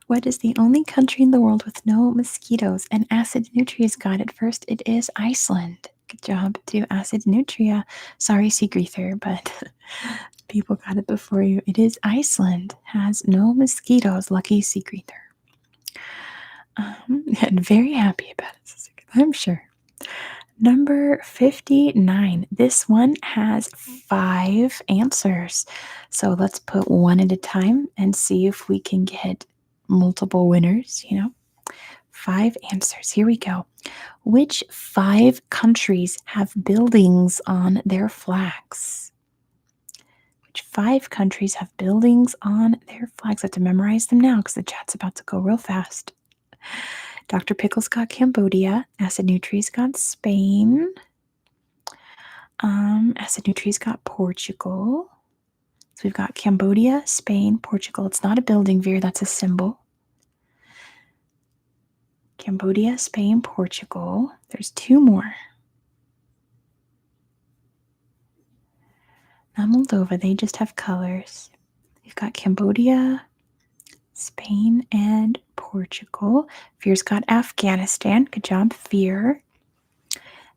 What is the only country in the world with no mosquitoes? And Acid Nutria's got it first. It is Iceland. Good job to Acid Nutria. Sorry, Seagreether, but people got it before you. It is Iceland. Has no mosquitoes. Lucky Seagreether. And very happy about it, I'm sure. Number 59. This one has 5 answers. So let's put one at a time and see if we can get multiple winners, 5 answers. Here we go. Which 5 countries have buildings on their flags? Which 5 countries have buildings on their flags? I have to memorize them now because the chat's about to go real fast. Dr. Pickle's got Cambodia. Acid Nutri's got Spain. Acid Nutri's got Portugal. So we've got Cambodia, Spain, Portugal. It's not a building, Veer. That's a symbol. Cambodia, Spain, Portugal. There's 2 more. Not Moldova. They just have colors. We've got Cambodia, Spain, and Portugal. Veer's got Afghanistan. Good job, Veer.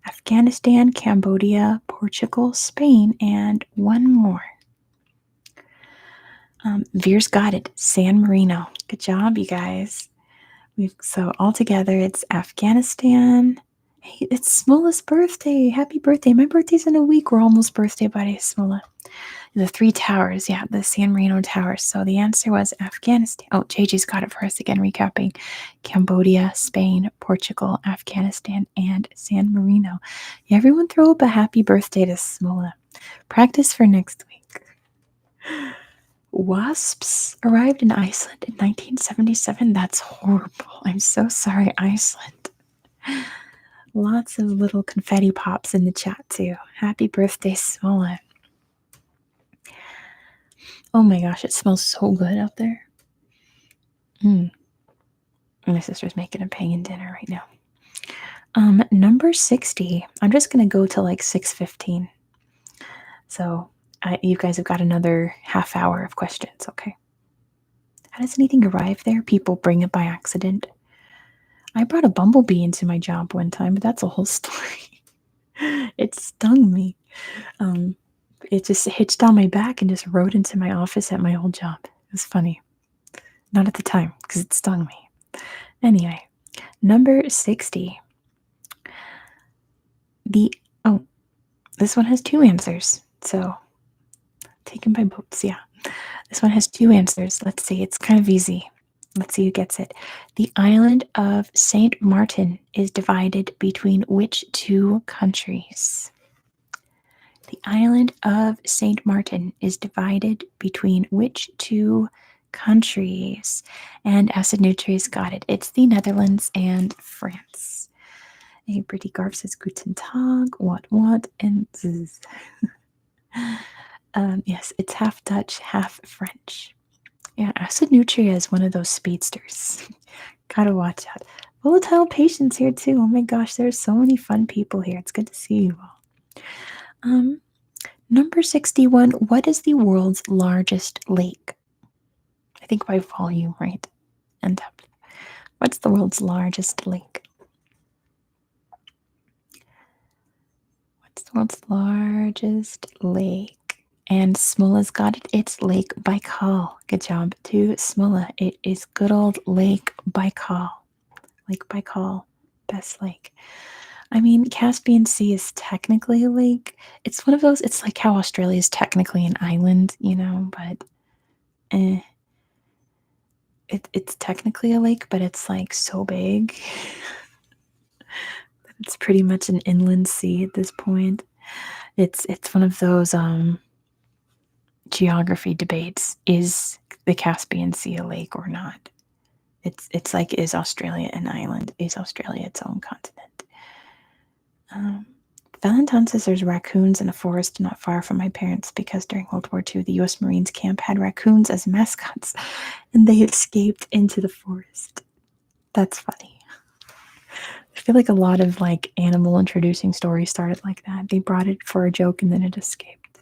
Afghanistan, Cambodia, Portugal, Spain, and 1 more. Veer's got it. San Marino. Good job, you guys. So altogether, it's Afghanistan. Hey, it's Smola's birthday. Happy birthday. My birthday's in a week. We're almost birthday buddies, Smola. The 3 towers. Yeah, the San Marino towers. So the answer was Afghanistan. Oh, JJ's got it for us again, recapping. Cambodia, Spain, Portugal, Afghanistan, and San Marino. Yeah, everyone throw up a happy birthday to Smola. Practice for next week. Wasps arrived in Iceland in 1977. That's horrible. I'm so sorry, Iceland. Lots of little confetti pops in the chat, too. Happy birthday, Smola. Oh my gosh, it smells so good out there. My sister's making a pagan dinner right now. Number 60. I'm just going to go to like 6:15. So you guys have got another half hour of questions, okay? How does anything arrive there? People bring it by accident. I brought a bumblebee into my job one time, but that's a whole story. It stung me. It just hitched on my back and just rode into my office at my old job. It was funny. Not at the time, because it stung me. Anyway, number 60. This one has 2 answers. So, taken by boats, yeah. This one has 2 answers. Let's see, it's kind of easy. Let's see who gets it. The island of St. Martin is divided between which 2 countries? The island of St. Martin is divided between which 2 countries? And Acid Nutri's got it. It's the Netherlands and France. A pretty Garf says Guten Tag, what, and zzz. Yes, it's half Dutch, half French. Yeah, Acid Nutria is one of those speedsters. Gotta watch out. Volatile Patience here too. Oh my gosh, there's so many fun people here. It's good to see you all. Number 61. What is the world's largest lake? I think by volume, right? And depth. What's the world's largest lake? What's the world's largest lake? And Smola's got it. It's Lake Baikal. Good job to Smola. It is good old Lake Baikal. Lake Baikal. Best lake. I mean, Caspian Sea is technically a lake. It's one of those, it's like how Australia is technically an island, but it's technically a lake, but it's like so big. It's pretty much an inland sea at this point. It's one of those geography debates. Is the Caspian Sea a lake or not? It's like, is Australia an island? Is Australia its own continent? Um, Valentine says there's raccoons in a forest not far from my parents because during World War II, the U.S. Marines camp had raccoons as mascots and they escaped into the forest. That's funny. I feel like a lot of like animal introducing stories started like that. They brought it for a joke and then it escaped.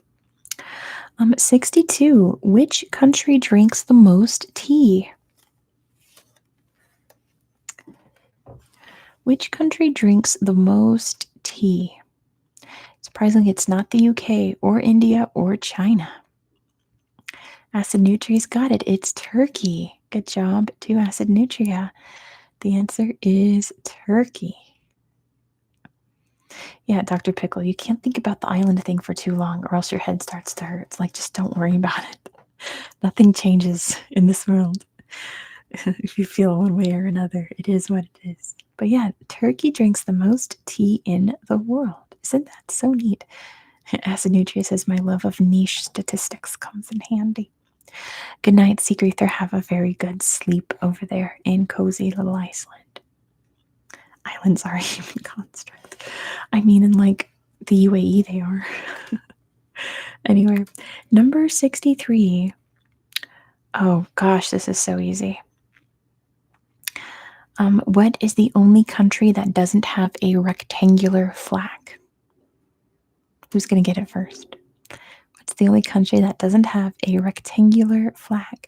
62. Which country drinks the most tea? Which country drinks the most tea? Surprisingly, it's not the UK or India or China. Acid Nutria's got it. It's Turkey. Good job to Acid Nutria. The answer is Turkey. Yeah, Dr. Pickle, you can't think about the island thing for too long or else your head starts to hurt. It's like, just don't worry about it. Nothing changes in this world. If you feel one way or another, it is what it is. But yeah, Turkey drinks the most tea in the world. Isn't that so neat? Acid Nutria says my love of niche statistics comes in handy. Good night, Seagraether. Have a very good sleep over there in cozy little Iceland. Islands are a human construct. I mean, in like the UAE, they are. Anyway, number 63. Oh gosh, this is so easy. What is the only country that doesn't have a rectangular flag? Who's going to get it first? What's the only country that doesn't have a rectangular flag?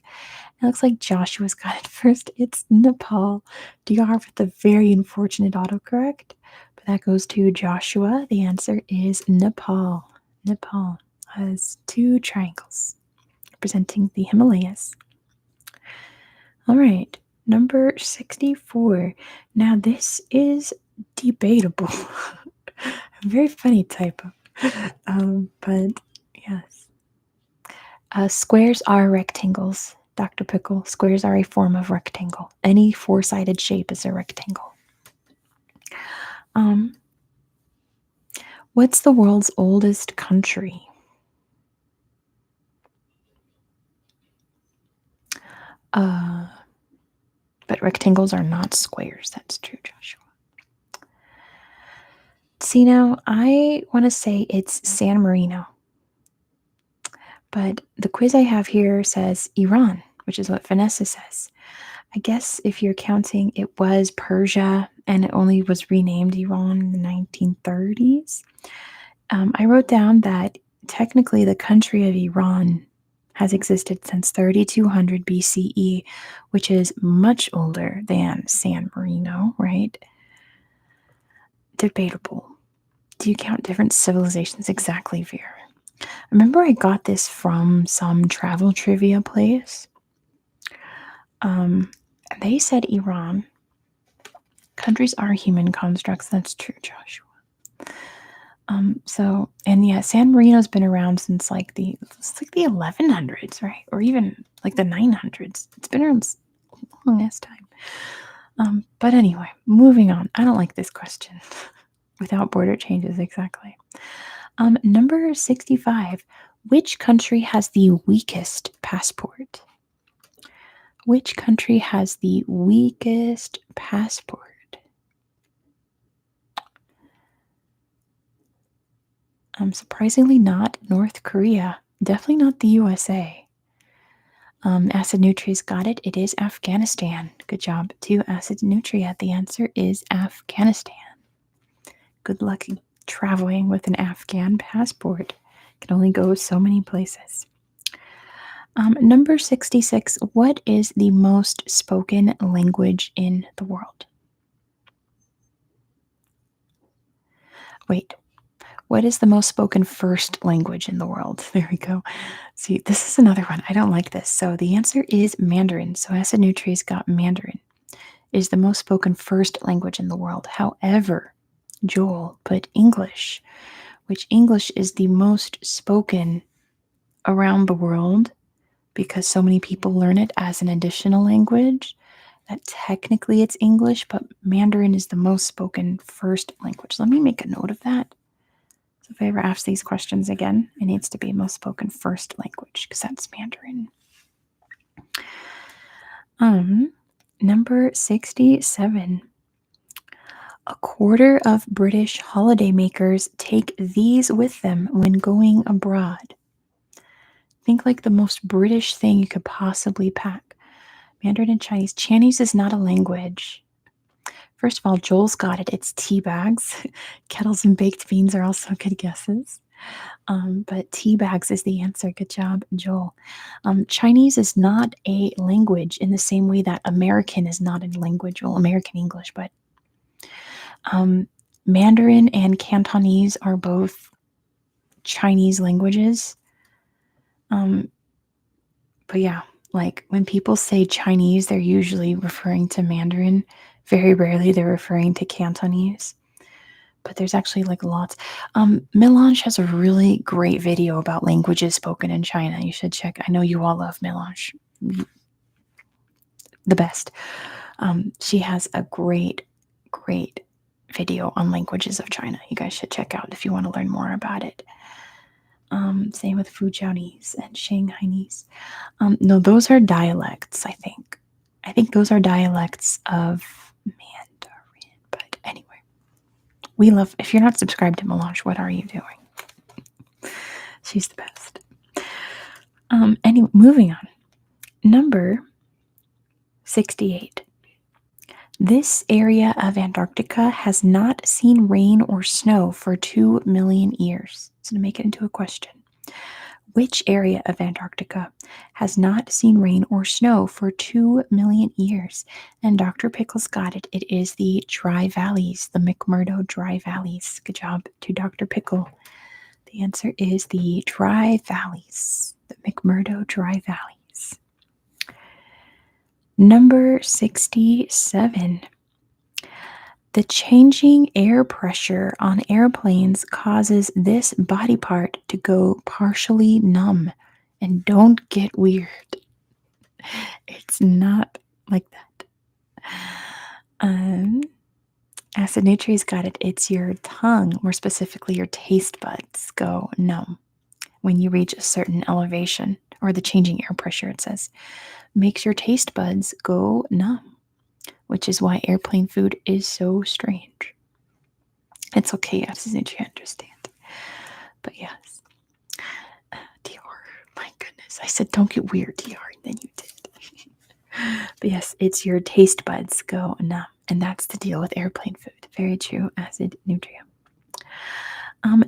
It looks like Joshua's got it first. It's Nepal. DR with a very unfortunate autocorrect, but that goes to Joshua. The answer is Nepal. Nepal has two triangles representing the Himalayas. All right, number 64. Now, this is debatable. A very funny typo. But yes. Squares are rectangles. Dr. Pickle, squares are a form of rectangle. Any four-sided shape is a rectangle. What's the world's oldest country? But rectangles are not squares. That's true, Joshua. See, now, I want to say it's San Marino. But the quiz I have here says Iran, which is what Vanessa says. I guess if you're counting, it was Persia and it only was renamed Iran in the 1930s. I wrote down that technically the country of Iran has existed since 3200 BCE, which is much older than San Marino, right? Debatable. Do you count different civilizations exactly, Vera? Remember I got this from some travel trivia place. They said Iran. Countries are human constructs. That's true, Joshua. And yeah, San Marino's been around since like the 1100s, right? Or even like the 900s. It's been around a long ass time. But anyway, moving on. I don't like this question. Without border changes, exactly. Number 65. Which country has the weakest passport? Which country has the weakest passport? Surprisingly not North Korea. Definitely not the USA. Acid Nutria's got it. It is Afghanistan. Good job to Acid Nutria. The answer is Afghanistan. Good luck traveling with an Afghan passport. Can only go so many places. Number 66. What is the most spoken language in the world? Wait. What is the most spoken first language in the world? There we go. See, this is another one. I don't like this. So the answer is Mandarin. So Acid Nutri's got Mandarin. It is the most spoken first language in the world. However, Joel put English, which English is the most spoken around the world because so many people learn it as an additional language that technically it's English, but Mandarin is the most spoken first language. Let me make a note of that. So if I ever ask these questions again, it needs to be most spoken first language because that's Mandarin. Number 67. A quarter of British holidaymakers take these with them when going abroad. Think like the most British thing you could possibly pack. Mandarin and Chinese. Chinese is not a language. First of all, Joel's got it. It's tea bags. Kettles and baked beans are also good guesses. But tea bags is the answer. Good job, Joel. Chinese is not a language in the same way that American is not a language. Well, American English, but um, Mandarin and Cantonese are both Chinese languages. But yeah, like when people say Chinese, they're usually referring to Mandarin. Very rarely they're referring to Cantonese. But there's actually like lots. Melange has a really great video about languages spoken in China. You should check. I know you all love Melange, the best. She has a great, great video on languages of China. You guys should check out if you want to learn more about it. Same with Fujianese and Shanghainese. No, those are dialects, I think. I think those are dialects of Mandarin. But anyway, we love, if you're not subscribed to Melange, what are you doing? She's the best. Anyway, moving on. Number 68. This area of Antarctica has not seen rain or snow for 2 million years. So to make it into a question, which area of Antarctica has not seen rain or snow for 2 million years? And Dr. Pickles got it. It is the Dry Valleys, the McMurdo Dry Valleys. Good job to Dr. Pickle. The answer is the Dry Valleys, the McMurdo Dry Valleys. Number 67. The changing air pressure on airplanes causes this body part to go partially numb. And don't get weird. It's not like that. Acid Nutri's got it. It's your tongue, more specifically your taste buds, go numb when you reach a certain elevation, or the changing air pressure, it says, makes your taste buds go numb, which is why airplane food is so strange. It's okay, Acid Nutri, I understand. But yes. DR, my goodness. I said don't get weird, DR, and then you did. But yes, it's your taste buds go numb. And that's the deal with airplane food. Very true, Acid Nutria.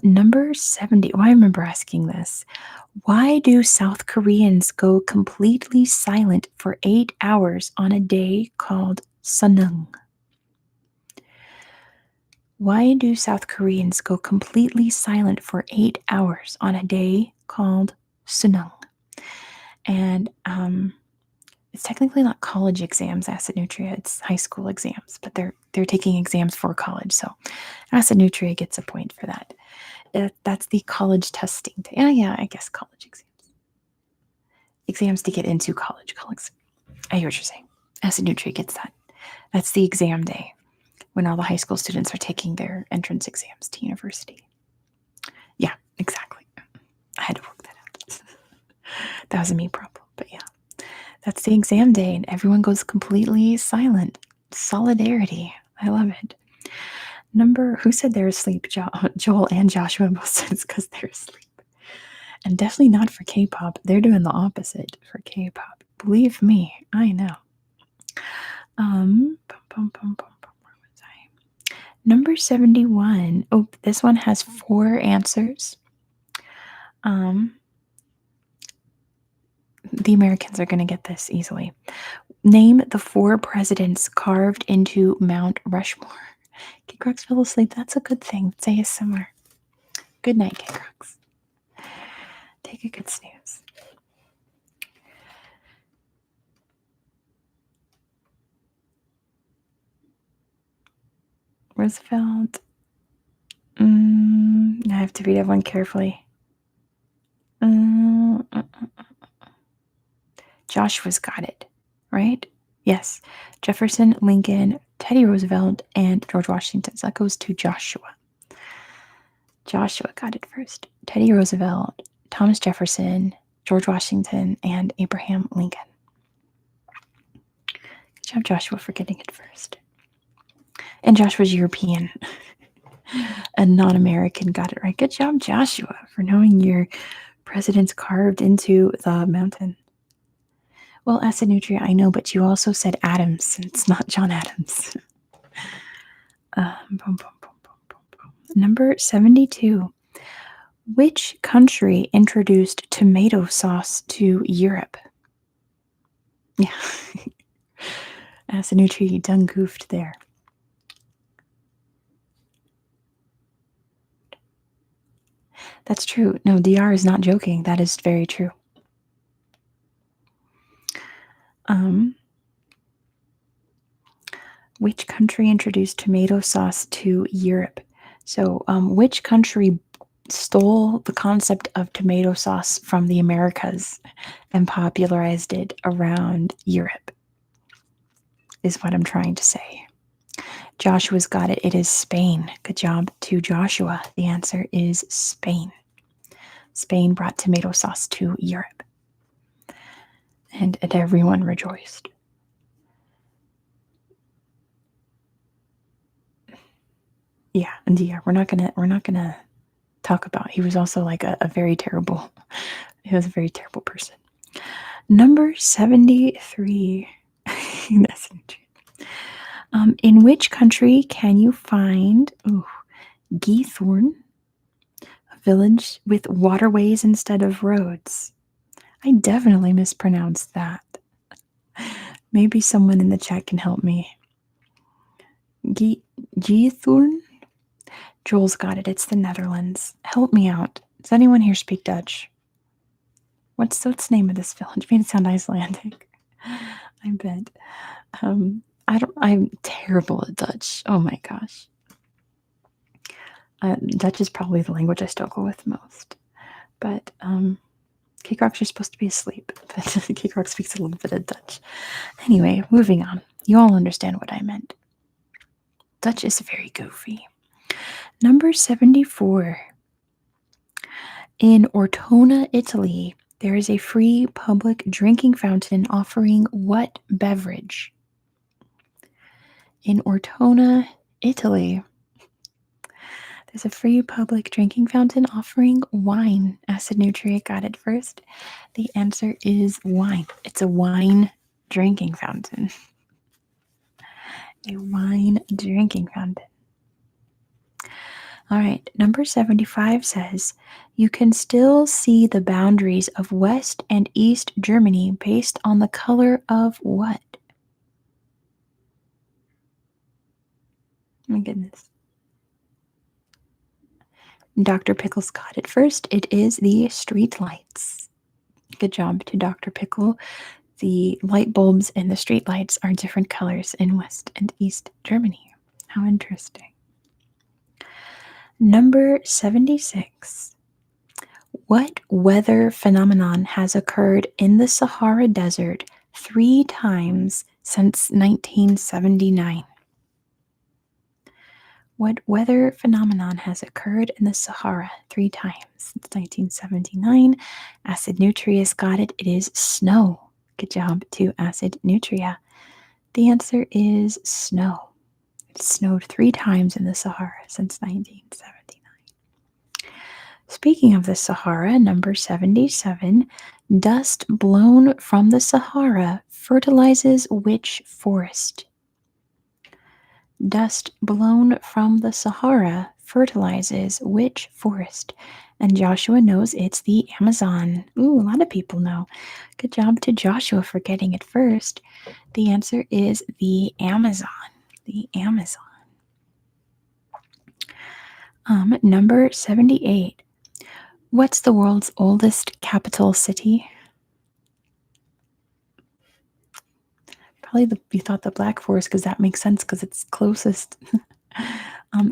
Number 70. Oh, I remember asking this. Why do South Koreans go completely silent for 8 hours on a day called Sunung? Why do South Koreans go completely silent for 8 hours on a day called Sunung? And it's technically not college exams, Acid Nutria. It's high school exams, but they're taking exams for college. So Acid Nutria gets a point for that. That's the college testing day. Yeah, I guess college exams. Exams to get into college. I hear what you're saying. Acid Nutria gets that. That's the exam day when all the high school students are taking their entrance exams to university. Yeah, exactly. I had to work that out. That was a me problem, but yeah. That's the exam day, and everyone goes completely silent. Solidarity. I love it. Who said they're asleep? Joel and Joshua both said it's because they're asleep. And definitely not for K-pop. They're doing the opposite for K-pop. Believe me, I know. Where was I? Number 71. Oh, this one has 4 answers. The Americans are going to get this easily. Name the 4 presidents carved into Mount Rushmore. K-Crocs fell asleep. That's a good thing. It's ASMR. Good night, K-Crocs. Take a good snooze. Roosevelt. I have to read everyone carefully. Joshua's got it, right? Yes. Jefferson, Lincoln, Teddy Roosevelt, and George Washington. So that goes to Joshua. Joshua got it first. Teddy Roosevelt, Thomas Jefferson, George Washington, and Abraham Lincoln. Good job, Joshua, for getting it first. And Joshua's European. A non-American got it right. Good job, Joshua, for knowing your president's carved into the mountain. Well, Acid Nutria, I know, but you also said Adams, and it's not John Adams. Boom, boom, boom, boom, boom, boom. Number 72. Which country introduced tomato sauce to Europe? Yeah. Acid Nutria, you done goofed there. That's true. No, DR is not joking. That is very true. Which country introduced tomato sauce to Europe? So, which country stole the concept of tomato sauce from the Americas and popularized it around Europe? Is what I'm trying to say. Joshua's got it. It is Spain. Good job to Joshua. The answer is Spain. Spain brought tomato sauce to Europe. And everyone rejoiced. Yeah, and yeah, we're not gonna talk about. He was also like a very terrible. He was a very terrible person. Number 73. That's in which country can you find Geethorn, a village with waterways instead of roads? I definitely mispronounced that. Maybe someone in the chat can help me. Geethorn? Joel's got it. It's the Netherlands. Help me out. Does anyone here speak Dutch? What's the name of this village? Made it sound Icelandic. I bet. I'm terrible at Dutch. Oh my gosh. Dutch is probably the language I struggle with most. But Kikrox, you're supposed to be asleep. But Kikrox speaks a little bit of Dutch. Anyway, moving on. You all understand what I meant. Dutch is very goofy. Number 74. In Ortona, Italy, there is a free public drinking fountain offering what beverage? In Ortona, Italy, there's a free public drinking fountain offering wine. Acid Nutria got it first. The answer is wine. It's a wine drinking fountain. A wine drinking fountain. All right, number 75 says, you can still see the boundaries of West and East Germany based on the color of what? My goodness. Dr. Pickles got it first. It is the street lights. Good job to Dr. Pickle. The light bulbs and the street lights are different colors in West and East Germany. How interesting. Number 76. What weather phenomenon has occurred in the Sahara Desert 3 times since 1979? What weather phenomenon has occurred in the Sahara 3 times since 1979? Acid Nutria's got it. It is snow. Good job to Acid Nutria. The answer is snow. It snowed 3 times in the Sahara since 1979. Speaking of the Sahara, number 77, dust blown from the Sahara fertilizes which forest? Dust blown from the Sahara fertilizes which forest? And Joshua knows it's the Amazon. Ooh, a lot of people know. Good job to Joshua for getting it first. The answer is the Amazon. The Amazon. Number 78. What's the world's oldest capital city? Probably you thought the Black Forest because that makes sense because it's closest.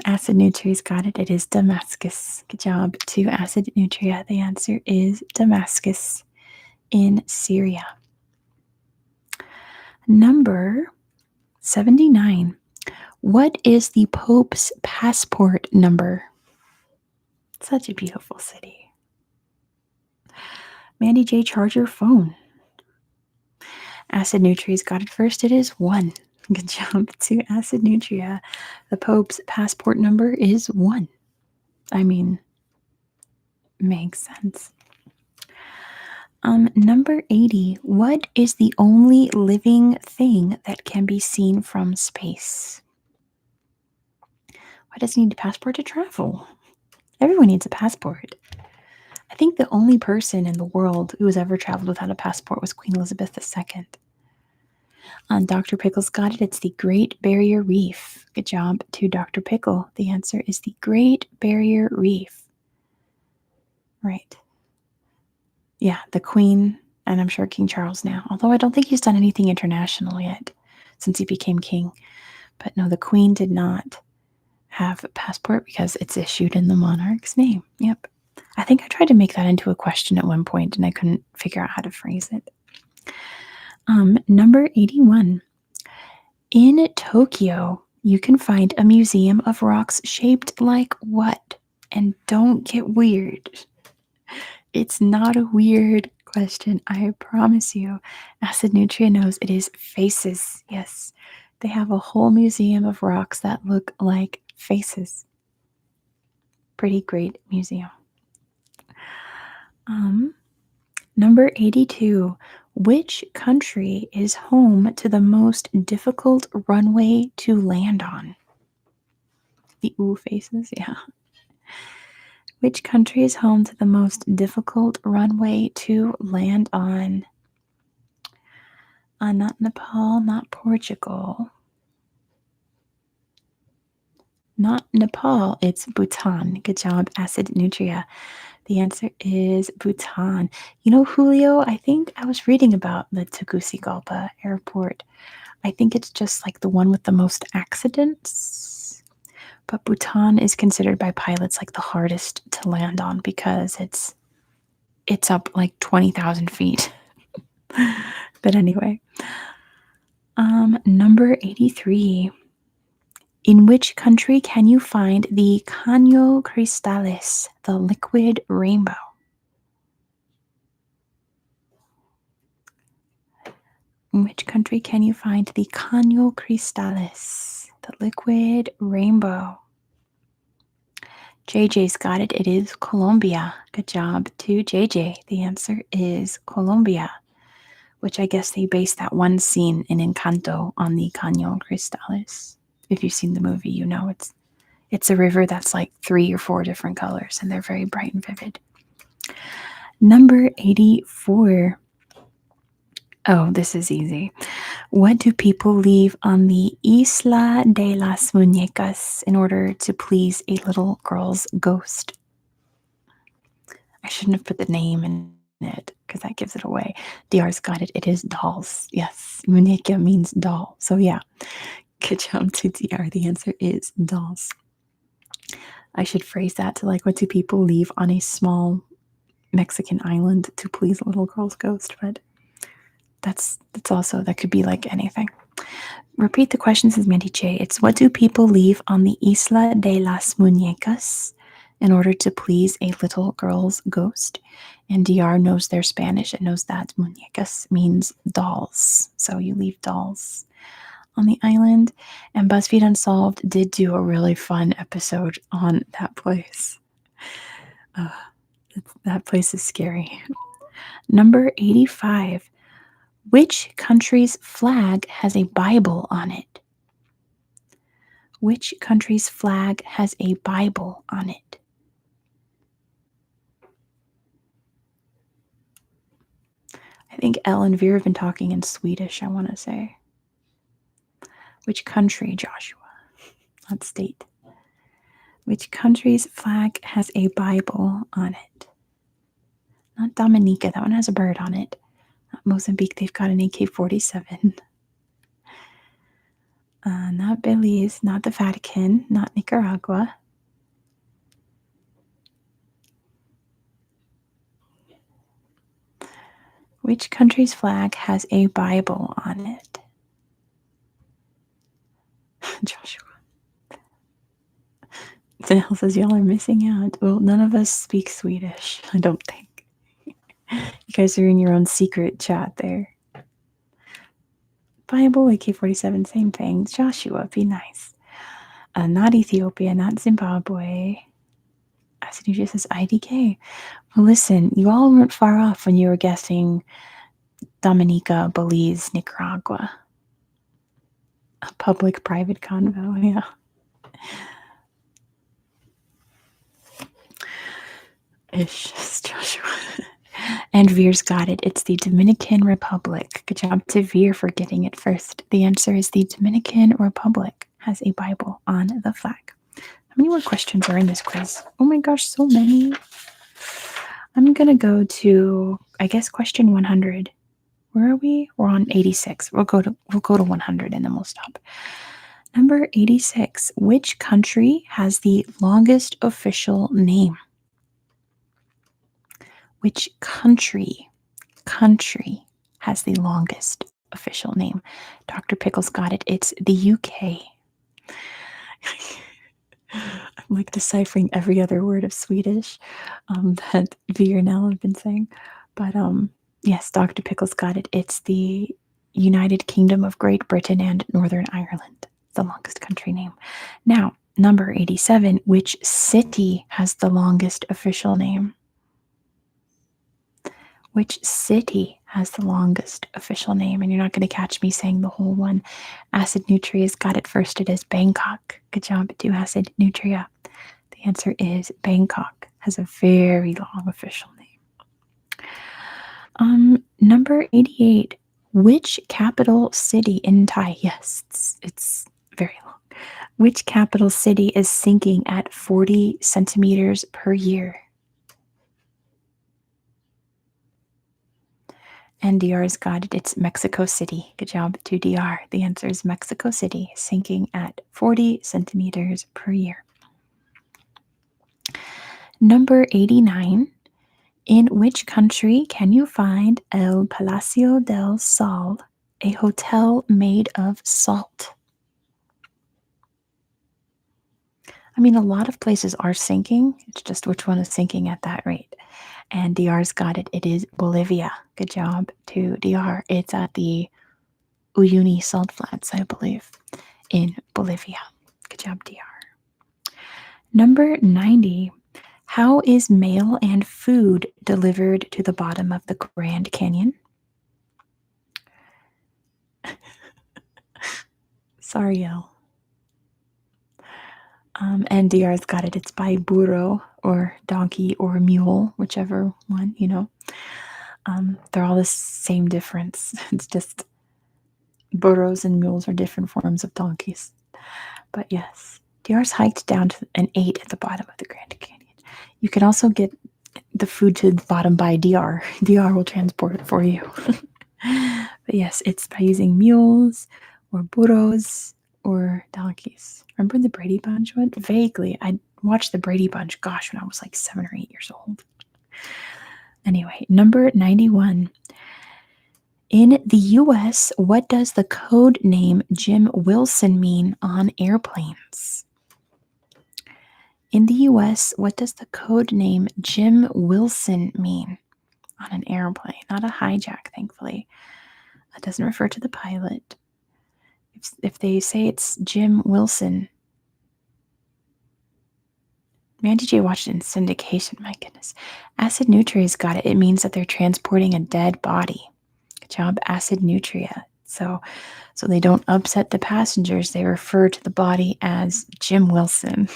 Acid Nutria's got it. It is Damascus. Good job to Acid Nutria. The answer is Damascus in Syria. Number 79. What is the Pope's passport number? Such a beautiful city. Mandy J, charge your phone. Acid Nutria's got it first. It is 1. Good job to Acid Nutria. The Pope's passport number is 1. I mean, makes sense. Number 80. What is the only living thing that can be seen from space? Why does it need a passport to travel? Everyone needs a passport. I think the only person in the world who has ever traveled without a passport was Queen Elizabeth II. Dr. Pickle's got it. It's the Great Barrier Reef. Good job to Dr. Pickle. The answer is the Great Barrier Reef. Right. Yeah, the Queen, and I'm sure King Charles now. Although I don't think he's done anything international yet since he became king. But no, the Queen did not have a passport because it's issued in the monarch's name. Yep. I think I tried to make that into a question at one point and I couldn't figure out how to phrase it. Number 81. In Tokyo, you can find a museum of rocks shaped like what? And don't get weird. It's not a weird question, I promise you. Acid Nutria knows it is faces. Yes, they have a whole museum of rocks that look like faces. Pretty great museum. Number 82. Which country is home to the most difficult runway to land on? The ooh faces, yeah. Which country is home to the most difficult runway to land on? Not Nepal, not Portugal. Not Nepal, it's Bhutan. Good job, Acid Nutria. The answer is Bhutan. You know, Julio, I think I was reading about the Tegucigalpa airport. I think it's just like the one with the most accidents. But Bhutan is considered by pilots like the hardest to land on because it's up like 20,000 feet. But anyway, number 83. In which country can you find the Caño Cristales, the liquid rainbow? In which country can you find the Caño Cristales, the liquid rainbow? JJ's got it. It is Colombia. Good job to JJ. The answer is Colombia, which I guess they based that one scene in Encanto on the Caño Cristales. If you've seen the movie, you know it's a river that's like 3 or 4 different colors, and they're very bright and vivid. Number 84. Oh, this is easy. What do people leave on the Isla de las Muñecas in order to please a little girl's ghost? I shouldn't have put the name in it because that gives it away. DR's got it. It is dolls. Yes, muñeca means doll. So yeah, good job to DR. The answer is dolls. I should phrase that to like, what do people leave on a small Mexican island to please a little girl's ghost? But that's also, that could be like anything. Repeat the question, says Mandy J. It's what do people leave on the Isla de las Muñecas in order to please a little girl's ghost? And DR knows their Spanish. It knows that muñecas means dolls. So you leave dolls on the island. And BuzzFeed Unsolved did do a really fun episode on that place. That place is scary. Number 85. Which country's flag has a Bible on it? Which country's flag has a Bible on it? I think Elle and Vera have been talking in Swedish, I want to say. Which country, Joshua? Not state. Which country's flag has a Bible on it? Not Dominica, that one has a bird on it. Not Mozambique, they've got an AK-47. Not Belize, not the Vatican, not Nicaragua. Which country's flag has a Bible on it? Joshua. Danelle says y'all are missing out. Well, none of us speak Swedish, I don't think. You guys are in your own secret chat there. Bible, AK-47, same thing. Joshua, be nice. Not Ethiopia, not Zimbabwe. Aciduja says IDK. Well, listen, you all weren't far off when you were guessing Dominica, Belize, Nicaragua. A public-private convo, yeah. Ish, says Joshua. And Veer's got it. It's the Dominican Republic. Good job to Veer for getting it first. The answer is the Dominican Republic has a Bible on the flag. How many more questions are in this quiz? Oh my gosh, so many. I'm going to go to, I guess, question 100. Where are we? We're on 86. We'll go to 100 and then we'll stop. Number 86. Which country has the longest official name? Which country has the longest official name? Dr. Pickles got it. It's the UK. I'm like deciphering every other word of Swedish that Veer and Al have been saying. But yes, Dr. Pickles got it. It's the United Kingdom of Great Britain and Northern Ireland. The longest country name. Now, number 87. Which city has the longest official name? Which city has the longest official name? And you're not going to catch me saying the whole one. Acid Nutria's got it first. It is Bangkok. Good job to Acid Nutria. The answer is Bangkok. Has a very long official name. Number 88. Which capital city in Thai? Yes, it's very long. Which capital city is sinking at 40 centimeters per year? And DR's got it. It's Mexico City. Good job to DR. The answer is Mexico City, sinking at 40 centimeters per year. Number 89. In which country can you find El Palacio del Sal, a hotel made of salt? I mean, a lot of places are sinking. It's just which one is sinking at that rate. And DR's got it. It is Bolivia. Good job to DR. It's at the Uyuni Salt Flats, I believe, in Bolivia. Good job, DR. Number 90. How is mail and food delivered to the bottom of the Grand Canyon? Sorry, Elle. And DR's got it. It's by burro or donkey or mule, whichever one, you know. They're all the same difference. It's just burros and mules are different forms of donkeys. But yes, DR's hiked down to an 8 at the bottom of the Grand Canyon. You can also get the food to the bottom by DR. DR will transport it for you. But yes, it's by using mules or burros or donkeys. Remember the Brady Bunch one? Vaguely. I watched the Brady Bunch, gosh, when I was like 7 or 8 years old. Anyway, number 91. In the US, what does the code name Jim Wilson mean on airplanes? In the US, what does the code name Jim Wilson mean on an airplane? Not a hijack, thankfully. It doesn't refer to the pilot. If they say it's Jim Wilson, Mandy J watched it in syndication, my goodness. Acid Nutria's got it. It means that they're transporting a dead body. Good job, Acid Nutria. So they don't upset the passengers. They refer to the body as Jim Wilson.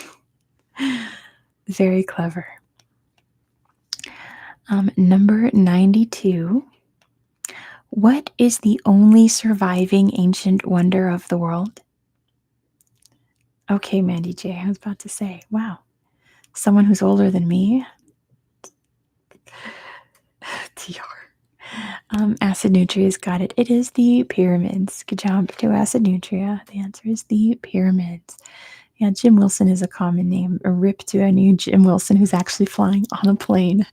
Very clever. Number 92. What is the only surviving ancient wonder of the world? Okay, Mandy J, I was about to say, wow. Someone who's older than me? TR. Acid Nutria's got it. It is the pyramids. Good job to Acid Nutria. The answer is the pyramids. Yeah, Jim Wilson is a common name. A rip to a new Jim Wilson who's actually flying on a plane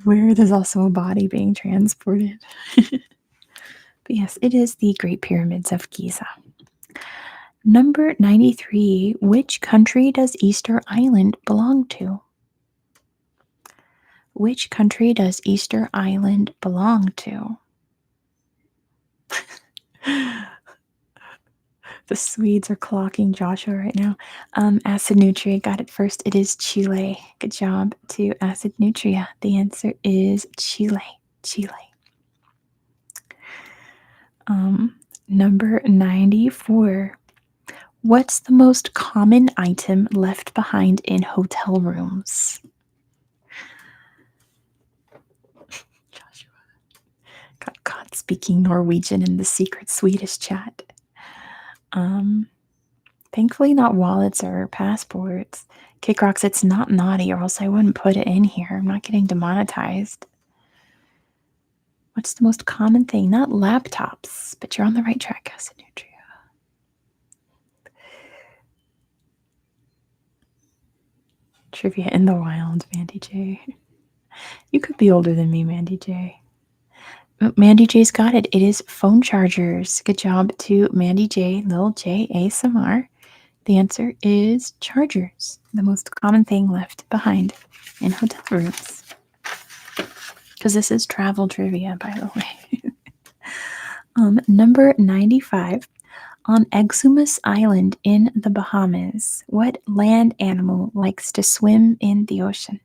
where there's also a body being transported. But yes, it is the Great Pyramids of Giza. Number 93. Which country does Easter Island belong to? Which country does Easter Island belong to? The Swedes are clocking Joshua right now. Acid Nutria got it first. It is Chile. Good job to Acid Nutria. The answer is Chile. Chile. Number 94. What's the most common item left behind in hotel rooms? Joshua got caught speaking Norwegian in the secret Swedish chat. Thankfully not wallets or passports. Kick Rocks, it's not naughty, or else I wouldn't put it in here. I'm not getting demonetized. What's the most common thing? Not laptops, but you're on the right track, Acid Nutria. Trivia in the wild, Mandy J. You could be older than me, Mandy J. Mandy J's got it. It is phone chargers. Good job to Mandy J, Lil J ASMR. The answer is chargers, the most common thing left behind in hotel rooms. Because this is travel trivia, by the way. Number 95. On Exumas Island in the Bahamas, what land animal likes to swim in the ocean?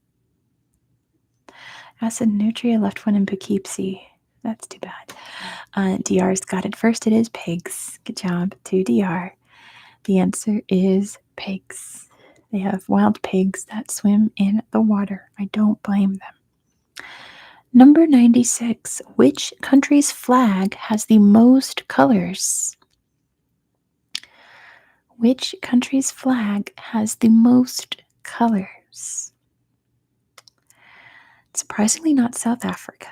Acid Nutria left one in Poughkeepsie. That's too bad. DR's got it first. It is pigs. Good job to DR. The answer is pigs. They have wild pigs that swim in the water. I don't blame them. Number 96. Which country's flag has the most colors? Which country's flag has the most colors? Surprisingly, not South Africa.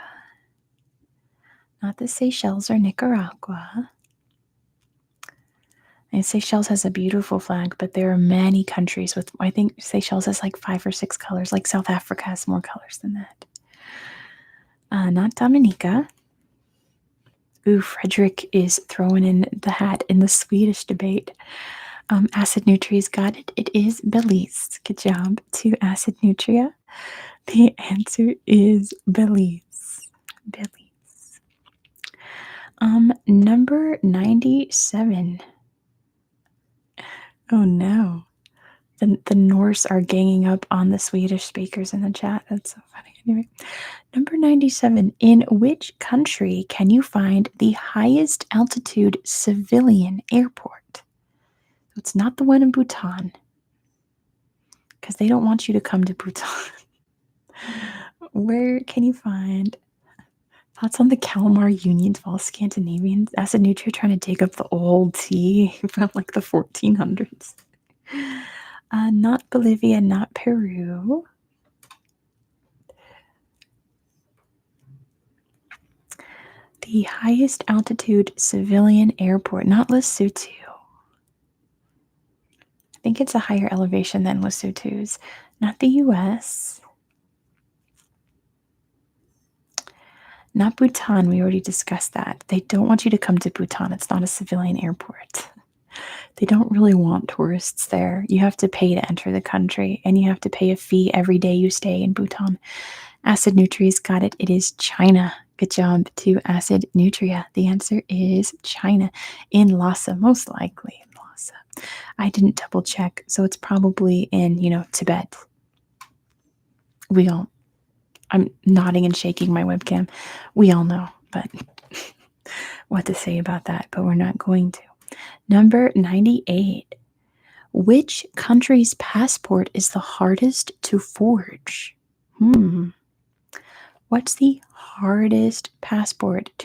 Not the Seychelles or Nicaragua. And Seychelles has a beautiful flag, but there are many countries with, I think Seychelles has like 5 or 6 colors, like South Africa has more colors than that. Not Dominica. Ooh, Frederick is throwing in the hat in the Swedish debate. Acid Nutria's got it. It is Belize. Good job to Acid Nutria. The answer is Belize. Belize. Number 97. Oh no. The Norse are ganging up on the Swedish speakers in the chat. That's so funny. Anyway, number 97. In which country can you find the highest altitude civilian airport? It's not the one in Bhutan, because they don't want you to come to Bhutan. Where can you find thoughts on the Kalmar Unions of all Scandinavians? Acid Nutria trying to dig up the old tea from like the 1400s. Not Bolivia, not Peru. The highest altitude civilian airport, not Lesotho. I think it's a higher elevation than Lesotho's. Not the US. Not Bhutan. We already discussed that. They don't want you to come to Bhutan. It's not a civilian airport. They don't really want tourists there. You have to pay to enter the country, and you have to pay a fee every day you stay in Bhutan. Acid Nutria's got it. It is China. Good job to Acid Nutria. The answer is China, in Lhasa, most likely in Lhasa. I didn't double check, so it's probably in, Tibet. I'm nodding and shaking my webcam. We all know, but what to say about that, but we're not going to. Number 98. Which country's passport is the hardest to forge? What's the hardest passport